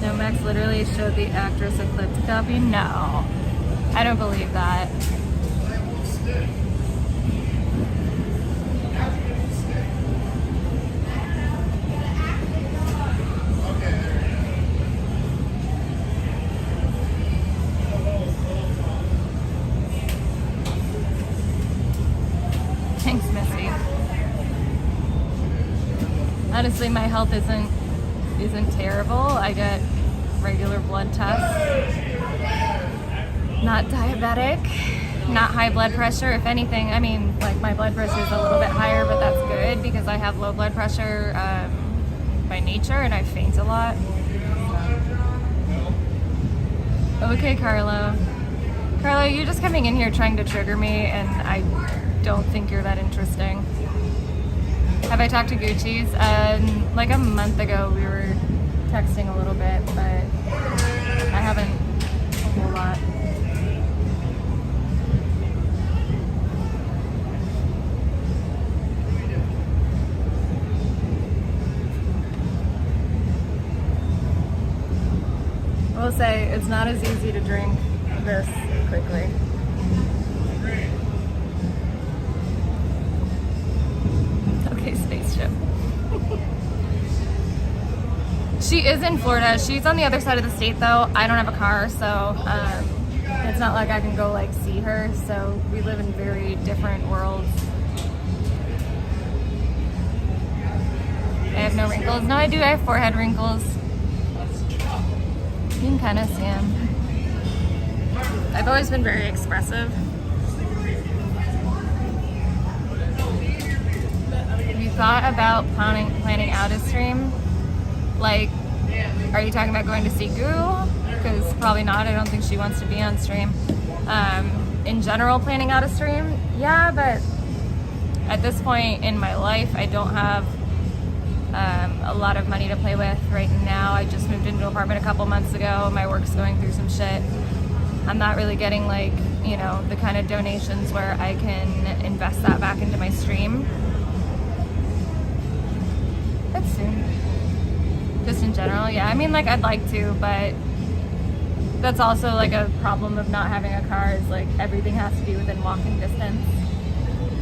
A: No, Max literally showed the actress a clip to copy? No, I don't believe that. Thanks, Missy. Honestly, my health isn't terrible. I get regular blood tests. Not diabetic, not high blood pressure. If anything, I mean, like my blood pressure is a little bit higher, but that's good because I have low blood pressure by nature and I faint a lot. Okay, Carlo. Carlo, you're just coming in here trying to trigger me, and I don't think you're that interesting. Have I talked to Gucci's? Like a month ago we were texting a little bit, but I haven't a whole lot. I will say it's not as easy to drink this quickly. Okay, spaceship. She is in Florida. She's on the other side of the state though. I don't have a car, so it's not like I can go like see her. So we live in very different worlds. I have no wrinkles. No, I do. I have forehead wrinkles. You can kind of see them. I've always been very expressive. Have you thought about planning out a stream? Like, are you talking about going to see Goo? Because probably not. I don't think she wants to be on stream. In general, planning out a stream? Yeah, but at this point in my life, I don't have a lot of money to play with right now. I just moved into an apartment a couple months ago. My work's going through some shit. I'm not really getting like, you know, the kind of donations where I can invest that back into my stream. But soon. Just in general, yeah. I mean, like, I'd like to, but that's also like a problem of not having a car is like everything has to be within walking distance.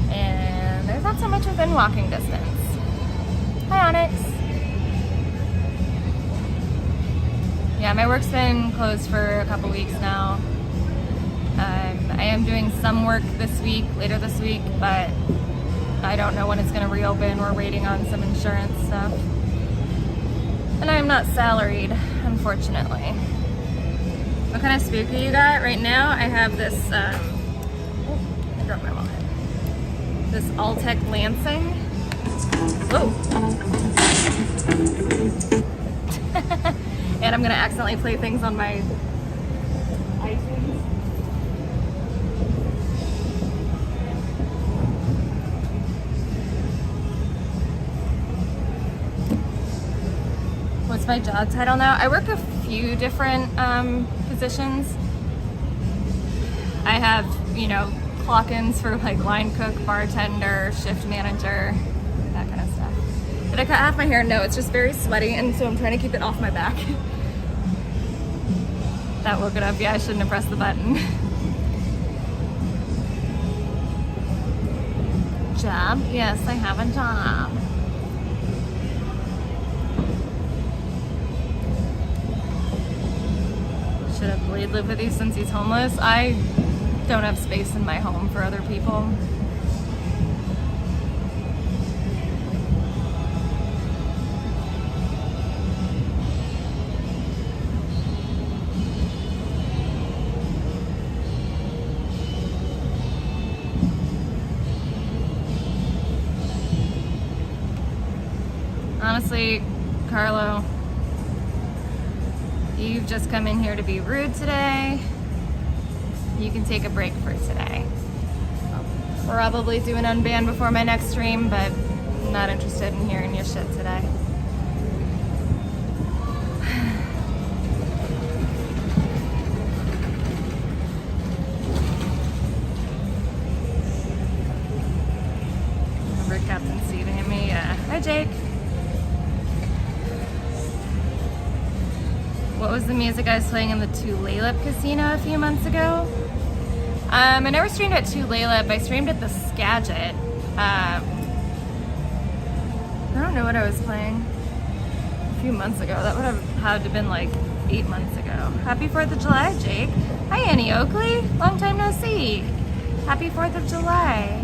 A: And there's not so much within walking distance. Hi, Onyx. Yeah, my work's been closed for a couple weeks now. I am doing some work this week, later this week, but I don't know when it's going to reopen. We're waiting on some insurance stuff. And I'm not salaried, unfortunately. What kind of speaker you got? Right now, I have this, oh, I dropped my wallet. This Altec Lansing. Whoa. And I'm gonna accidentally play things on my iTunes. What's my job title now? I work a few different positions. I have, you know, clock-ins for like line cook, bartender, shift manager, that kind of stuff. Did I cut half my hair? No, it's just very sweaty, and so I'm trying to keep it off my back. That woke it up. Yeah, I shouldn't have pressed the button. Job? Yes, I have a job. Should have Blade live with you since he's homeless? I don't have space in my home for other people. Honestly, Carlo, you've just come in here to be rude today. you can take a break for today. I'll probably do an unban before my next stream, but I'm not interested in hearing your shit today. Remember Captain Steven and me? Yeah. Hi, Jake. What was the music I was playing in the Tulalip Casino a few months ago? I never streamed at Tulalip. I streamed at the Skagit. I don't know what I was playing a few months ago. That would have had to have been like 8 months ago. Happy 4th of July, Jake. Hi, Annie Oakley. Long time no see. Happy 4th of July.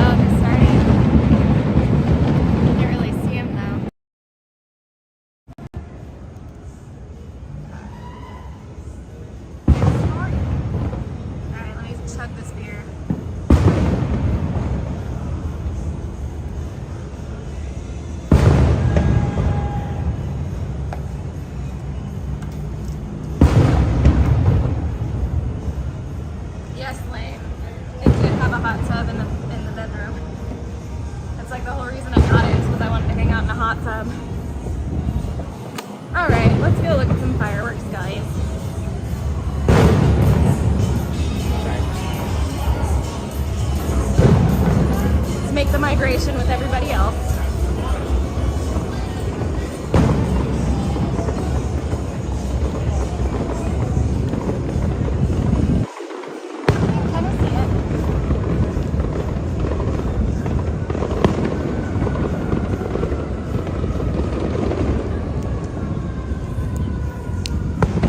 A: Oh, they're starting. Can't really see him though. Alright, let me chug this beer. Yes, Lane. It did have a hot tub in the bedroom. That's like the whole reason I got it, is because I wanted to hang out in a hot tub. Alright, let's go look at some fireworks, guys. Let's make the migration with everybody else. Kind of see it.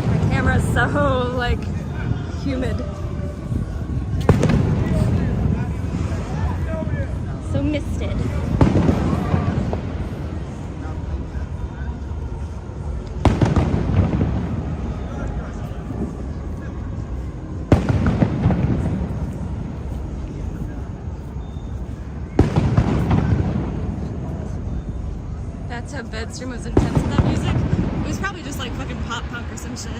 A: My camera's so like humid. So misted. That tub bedroom was intense with that music. It was probably just like fucking pop punk or some shit.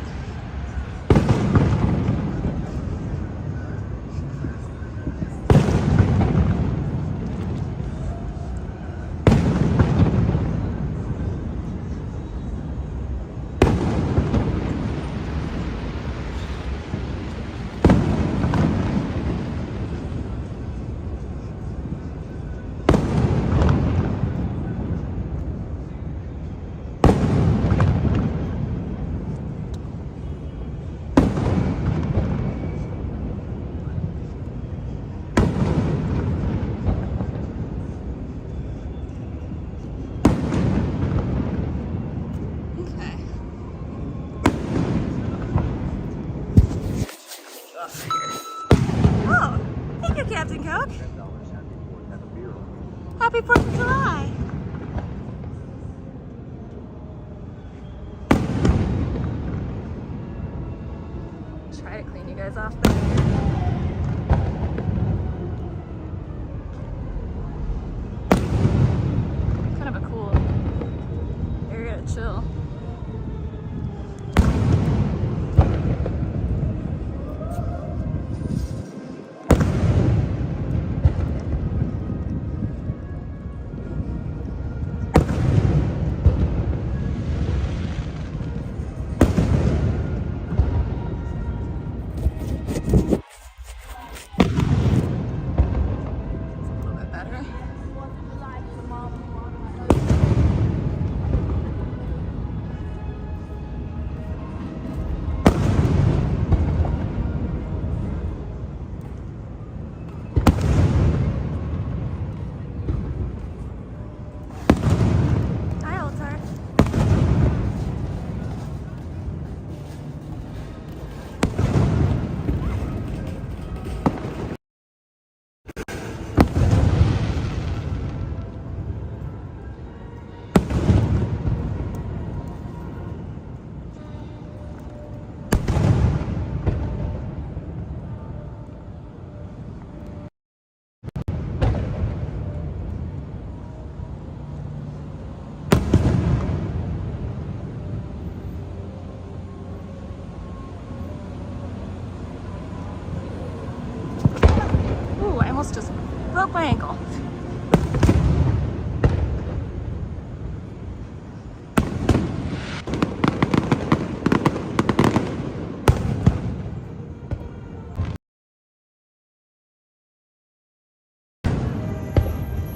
A: Okay. Oh, thank you, Captain Coke. Happy 4th of July. Try to clean you guys off the kind of a cool area to chill. Broke my ankle.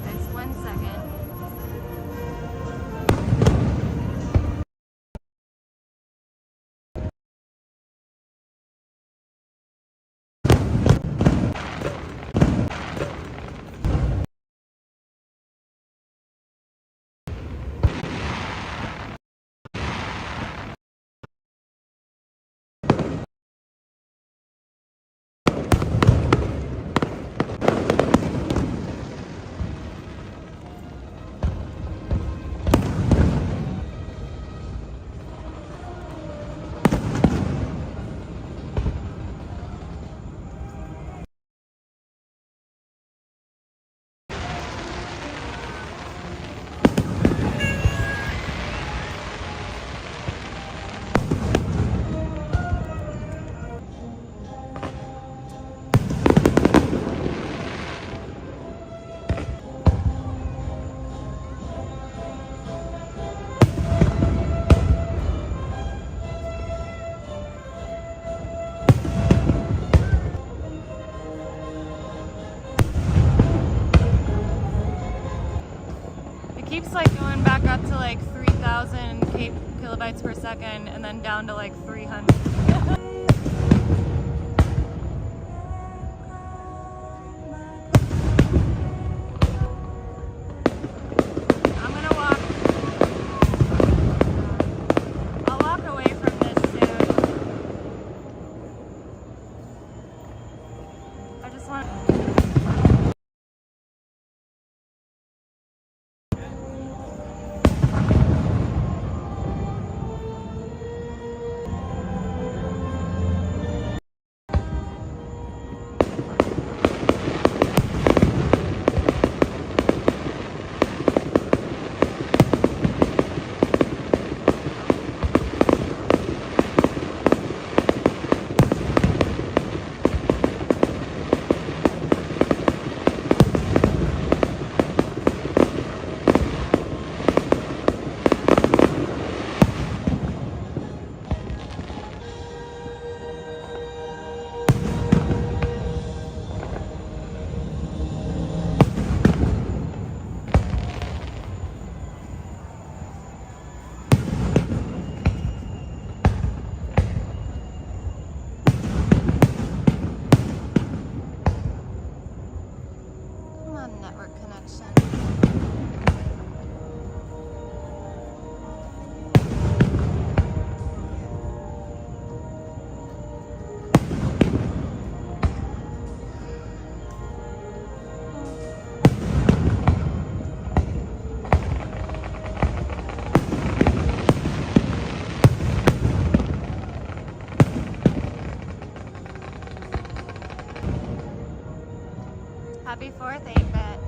A: Just 1 second. Keeps like going back up to like 3,000 kilobytes per second and then down to like 300. I'm gonna walk. I'll walk away from this soon. I just want. Network connection. Happy 4th, 8-bit.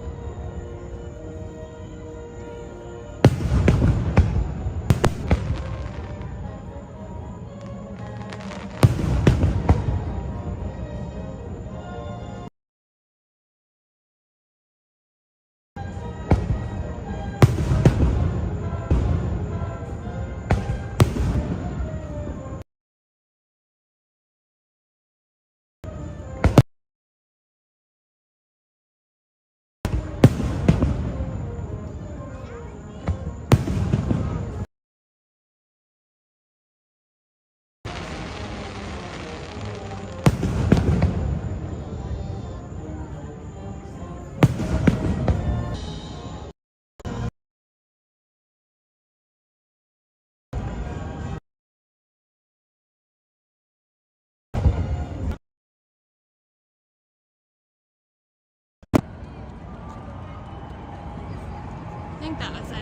A: I think that was it.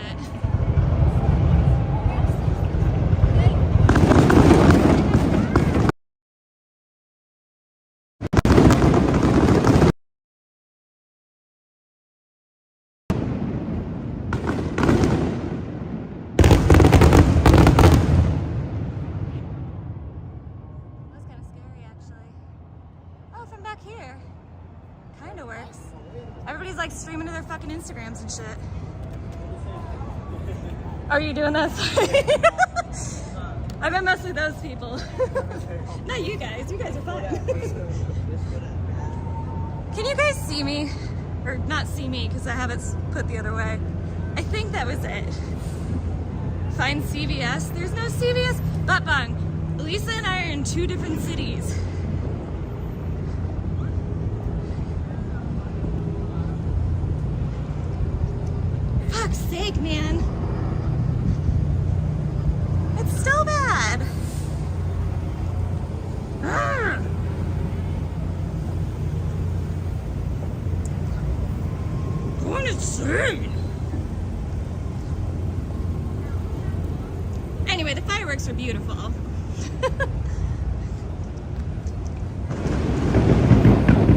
A: From back here, kind of works. Everybody like streaming to their fucking Instagrams and shit. Are you doing this? I bet mostly those people. Not you guys. You guys are fine. Can you guys see me? Or not see me because I have it put the other way. I think that was it. Find CVS. There's no CVS. Butt bung. Lisa and I are in 2 different cities. Fuck's sake, man. It's still bad. Arrgh. Going insane. Anyway, the fireworks are beautiful.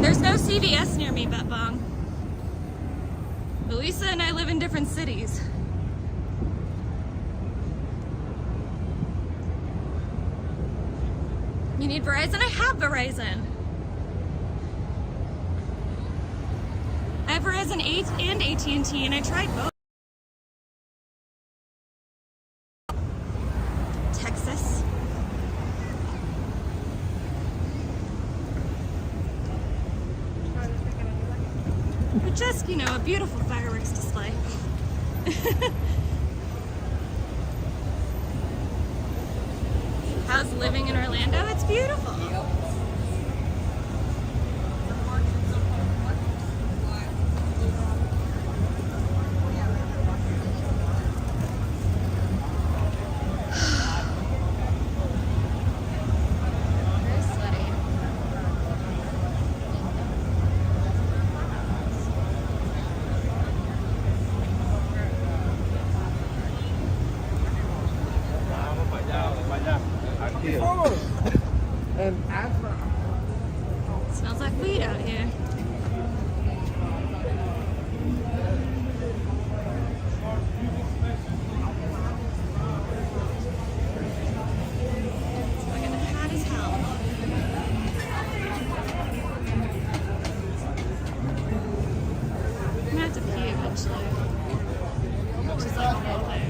A: There's no CVS near me, Butt Bong. But Lisa and I live in different cities. You need Verizon? I have Verizon. I have Verizon and AT&T, and I tried both. Texas. But just, you know, a beautiful fireworks display. How's living in Orlando? It's beautiful. Very sweaty. Smells like weed out here. It's fucking hot as hell. I'm gonna have to pee eventually. Which is like nowhere.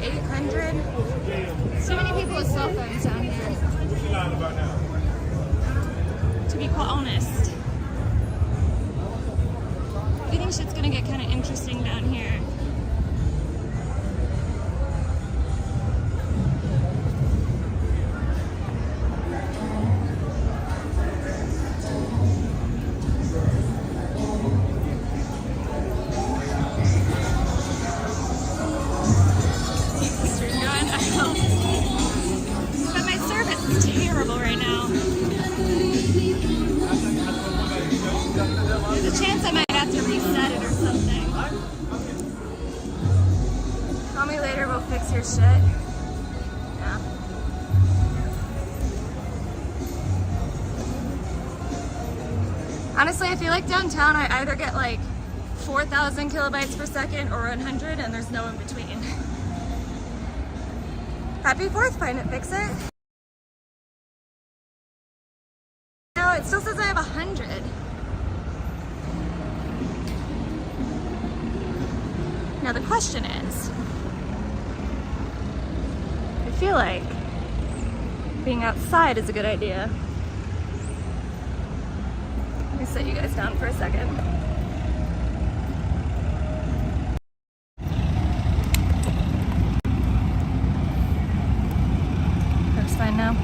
A: 800. So many people with cell phones down here. To be quite honest, I think shit's gonna get kind of interesting down here. But my service is terrible right now. There's a chance I might have to reset it or something. Call me later, we'll fix your shit. Yeah. Honestly, I feel like downtown I either get like 4,000 kilobytes per second or 100 and there's no in between. Happy 4th, find it, fix it. No, it still says I have 100. Now the question is, I feel like being outside is a good idea. Let me set you guys down for a second. Looks fine now.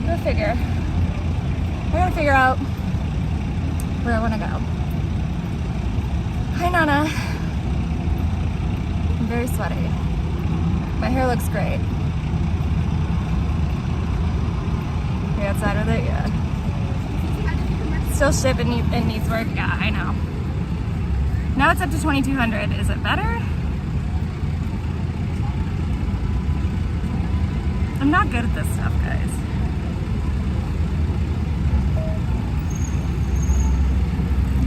A: Go figure. I gotta figure out where I wanna go. Hi, Nana. I'm very sweaty. My hair looks great. You outside with it? Yeah. Still ship and needs work? Yeah, I know. Now it's up to 2,200. Is it better? I'm not good at this stuff, guys.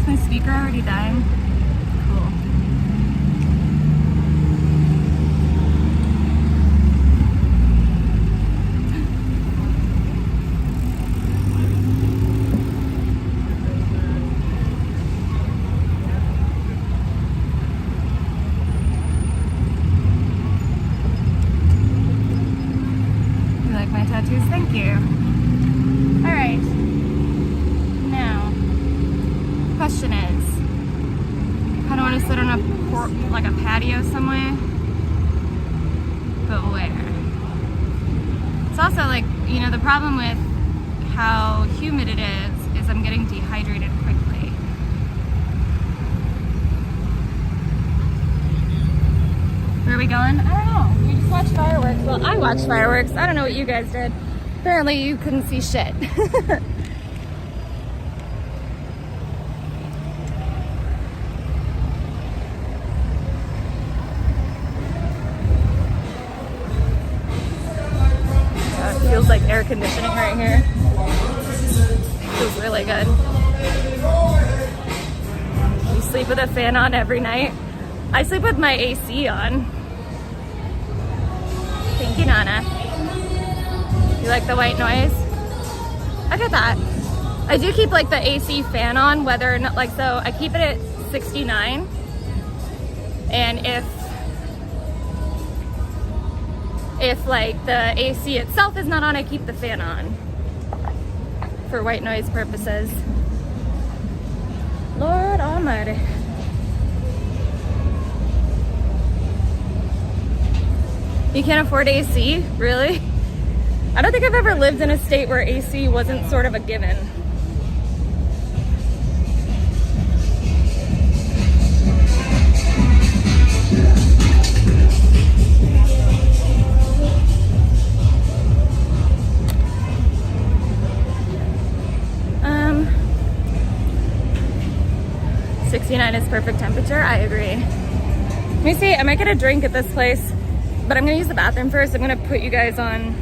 A: Is my speaker already dying? Cool. is. I don't want to sit on a like a patio somewhere, but where? It's also like, you know, the problem with how humid it is I'm getting dehydrated quickly. Where are we going? I don't know. We just watched fireworks. Well, I watched fireworks. I don't know what you guys did. Apparently you couldn't see shit. It feels like air conditioning right here. Feels really good. You sleep with a fan on every night. I sleep with my AC on. Thank you, Nana. You like the white noise? I get that. I do keep like the AC fan on, whether or not, like, so I keep it at 69. And if like the AC itself is not on, I keep the fan on for white noise purposes. Lord Almighty. You can't afford AC? Really? I don't think I've ever lived in a state where AC wasn't sort of a given. Um, 69 is perfect temperature. I agree. Let me see. I might get a drink at this place, but I'm gonna use the bathroom first. I'm gonna put you guys on.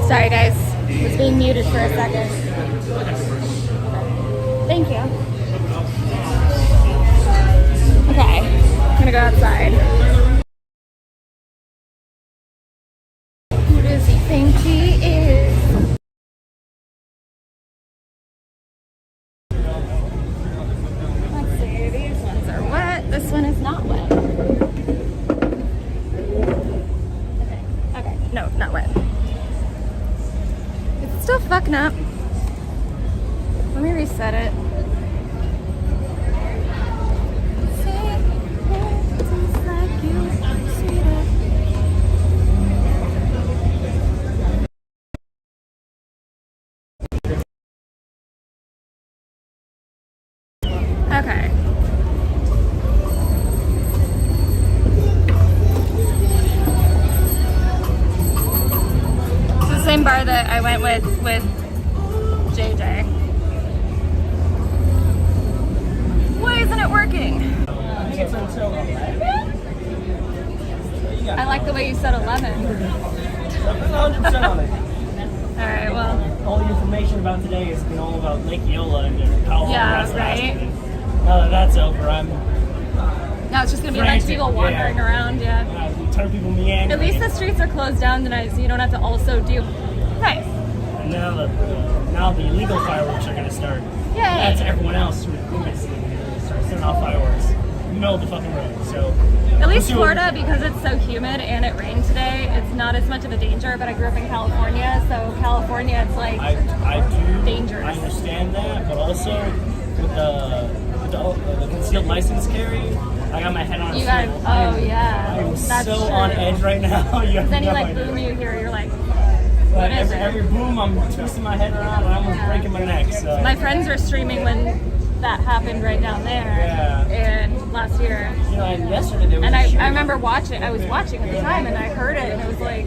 A: Sorry guys, was being muted for a second. Thank you. Okay, I'm gonna go outside. Who does he think he is? Let's see, these ones are wet. This one is not wet. Okay, no, not wet. It's still fucking up. Let me reset it. went with JJ. Why isn't it working? I like the way you said 11.
E: 100% on it.
A: Alright, well.
E: All the information about today has been all about Lake Eola and how long
A: Yeah,
E: that's
A: right.
E: lasted. Now that that's over, I'm
A: Now it's just gonna be a bunch of people wandering around, yeah.
E: a ton of people meandering.
A: At least the streets are closed down tonight, so you don't have to also do. Nice.
E: And now the illegal fireworks are gonna start.
A: Yay.
E: That's everyone else who is start setting off fireworks in the middle of the fucking road. So
A: At least
E: we'll see what-
A: Florida, because it's so humid and it rained today, it's not as much of a danger. But I grew up in California, so California, it's like
E: I do
A: dangerous.
E: I understand that, but also with the concealed license carry, I got my head on a
A: you got.
E: swivel.
A: Oh yeah,
E: I'm
A: that's
E: so
A: true.
E: on edge right now. You have
A: Then you
E: no
A: like
E: idea.
A: boom you hear, you're like.
E: Like
A: What is
E: every
A: it?
E: boom, I'm twisting my head around and I'm almost breaking my neck. So
A: My friends were streaming when that happened right down there.
E: Yeah.
A: And last year.
E: you know, and yesterday there was
A: And
E: a shooting.
A: I remember watching. I was watching at the time, and I heard it, and it was like.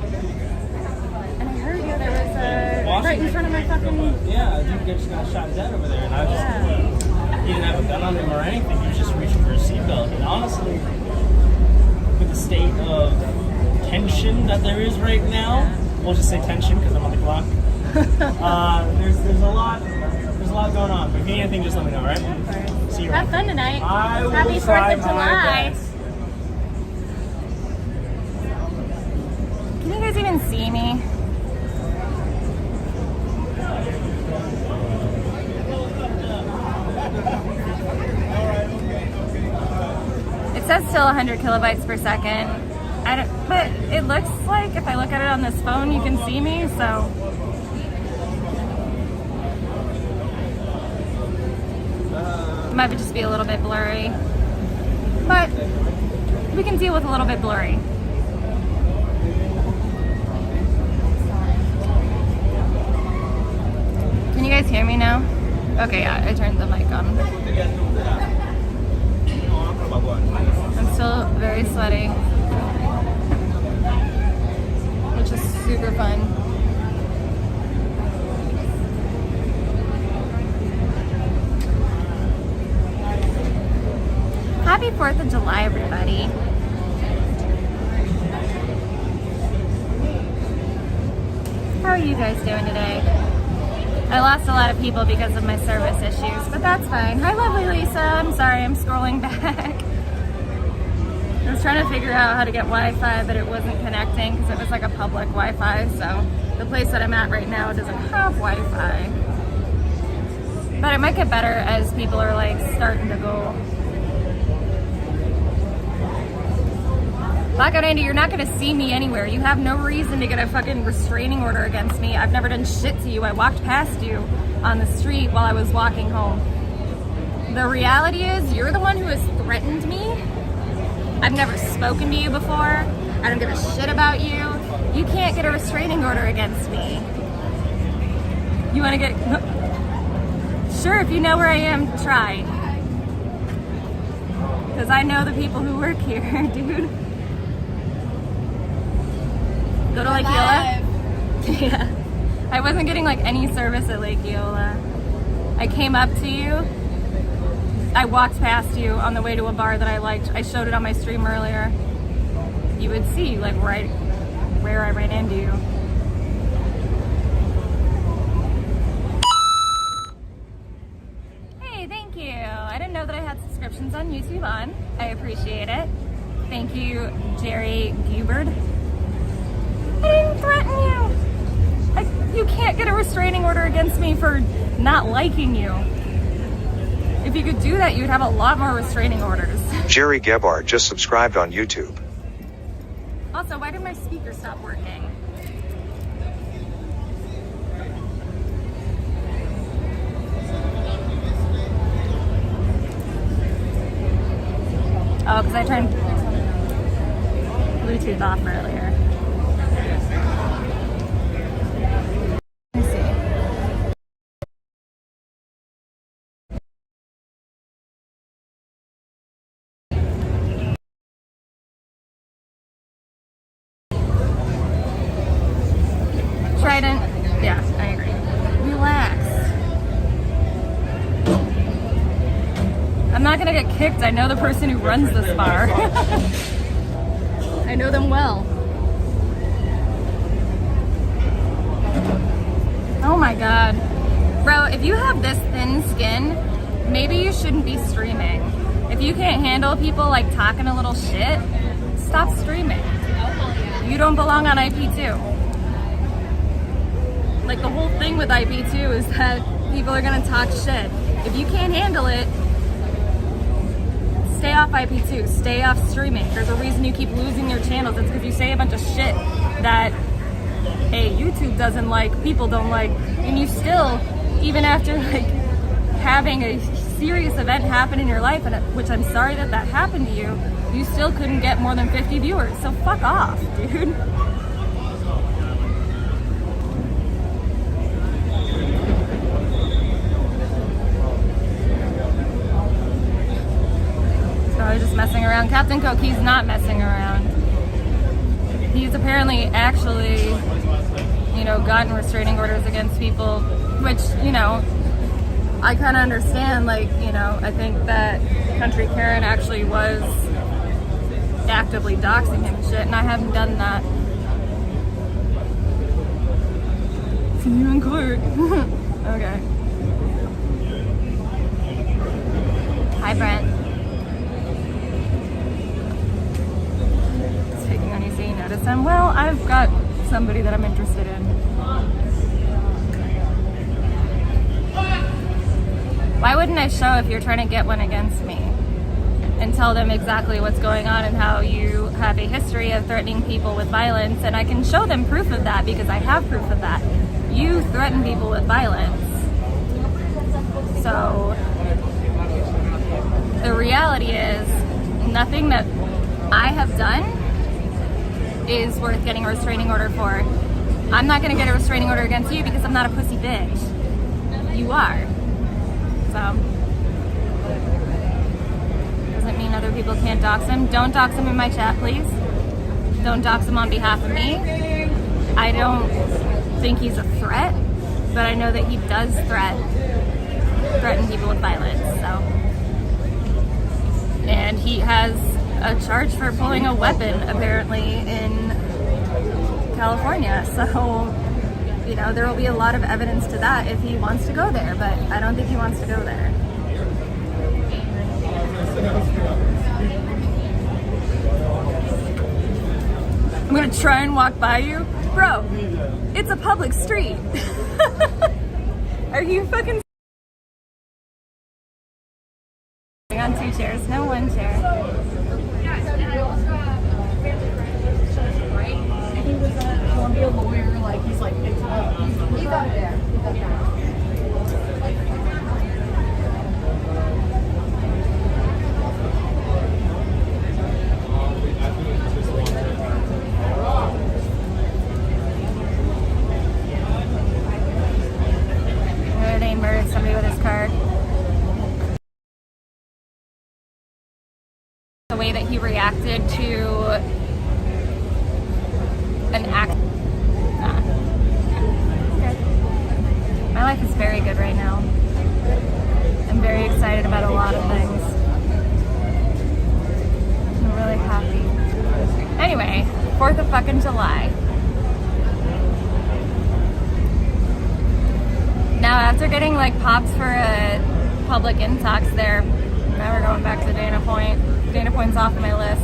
A: And I heard there was a right in front of my fucking.
E: Yeah, a dude just got shot dead over there, and I just he didn't have a gun on him or anything. He was just reaching for a seatbelt. And honestly, with the state of tension that there is right now, we'll just say tension because I'm on the clock. There's a lot going on. But if you need anything, just let me know, all right? See you.
A: Have fun tonight.
E: I will
A: Happy
E: try
A: 4th of
E: my
A: July.
E: best.
A: Can you guys even see me? It says still 100 kilobytes per second. But it looks like if I look at it on this phone, you can see me, so. It might just be a little bit blurry. But we can deal with a little bit blurry. Can you guys hear me now? Okay, yeah, I turned the mic on. I'm still very sweaty, which is super fun. Happy 4th of July, everybody. How are you guys doing today? I lost a lot of people because of my service issues, but that's fine. Hi, lovely Lisa. I'm sorry, I'm scrolling back. I was trying to figure out how to get Wi-Fi, but it wasn't connecting because it was like a public Wi-Fi, so the place that I'm at right now doesn't have Wi-Fi. But it might get better as people are like starting to go. Blackout Andy, you're not gonna see me anywhere. You have no reason to get a fucking restraining order against me. I've never done shit to you. I walked past you on the street while I was walking home. The reality is, you're the one who has threatened me. I've never spoken to you before. I don't give a shit about you. You can't get a restraining order against me. You wanna get... Sure, if you know where I am, try. Because I know the people who work here, dude. Go to Lake Eola? Yeah. I wasn't getting like any service at Lake Eola. I came up to you. I walked past you on the way to a bar that I liked. I showed it on my stream earlier. You would see like where I ran into you. Hey, thank you. I didn't know that I had subscriptions on YouTube on. I appreciate it. Thank you, Jerry Gubert. I didn't threaten you. You can't get a restraining order against me for not liking you. If you could do that, you'd have a lot more restraining orders.
F: Jerry Gebhardt just subscribed on YouTube.
A: Also, why did my speaker stop working? Oh, because I turned Bluetooth off earlier. Let me see. Trident. Yeah. picked. I know the person who runs this bar. I know them well. Oh my god. Bro, if you have this thin skin, maybe you shouldn't be streaming. If you can't handle people like talking a little shit, stop streaming. You don't belong on IP2. Like the whole thing with IP2 is that people are gonna talk shit. If you can't handle it, stay off IP2, stay off streaming. There's a reason you keep losing your channels. It's because you say a bunch of shit that, hey, YouTube doesn't like, people don't like, and you still, even after like having a serious event happen in your life, and which I'm sorry that that happened to you, you still couldn't get more than 50 viewers. So fuck off, dude. So I was just messing around. Captain Cookie's not messing around. He's apparently actually, you know, gotten restraining orders against people, which, you know, I kind of understand. Like, you know, I think that Country Karen actually was actively doxing him and shit, and I haven't done that. See you in court. Okay. Hi, Brent. It's taking on you so you notice him. Well, I've got somebody that I'm interested in. Why wouldn't I show if you're trying to get one against me? And tell them exactly what's going on and how you have a history of threatening people with violence, and I can show them proof of that because I have proof of that. You threaten people with violence. So the reality is nothing that I have done is worth getting a restraining order for. I'm not gonna get a restraining order against you because I'm not a pussy bitch. You are. So doesn't mean other people can't dox him. Don't dox him in my chat, please. Don't dox him on behalf of me. I don't think he's a threat, but I know that he does threaten people with violence. So, and he has a charge for pulling a weapon apparently in California. So, you know, there will be a lot of evidence to that if he wants to go there, but I don't think he wants to go there. I'm gonna try and walk by you. Bro, it's a public street. Are you fucking on two chairs? No, one chair.
D: He was a Columbia lawyer, like he's like he's up there. He's up there.
A: They murdered somebody with his car. The way that he reacted to an act. My life is very good right now. I'm very excited about a lot of things. I'm really happy. Anyway, 4th of fucking July. Now, after getting like popped for a public intox there, now we're going back to Dana Point. Dana Point's off my list.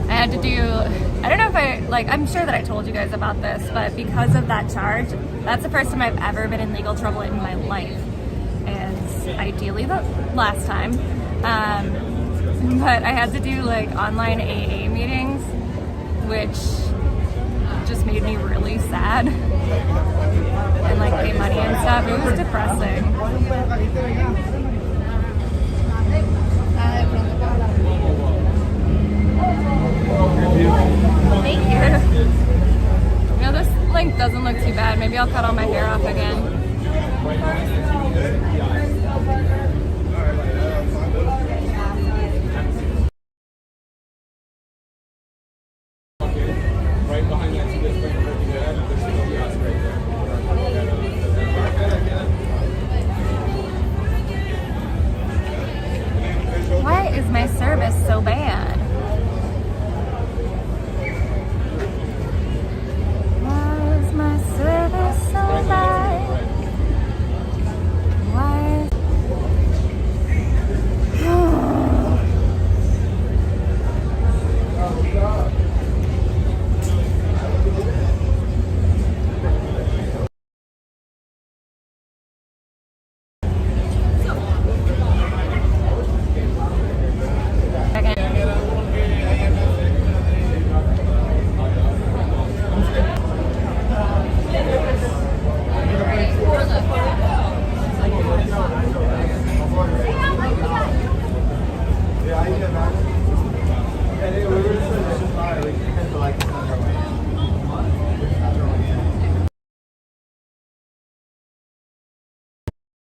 A: I had to do, I don't know if I'm sure that I told you guys about this, but because of that charge, that's the first time I've ever been in legal trouble in my life. And ideally the last time. But I had to do like online AA meetings, which just made me really sad. And like pay money and stuff. It was depressing.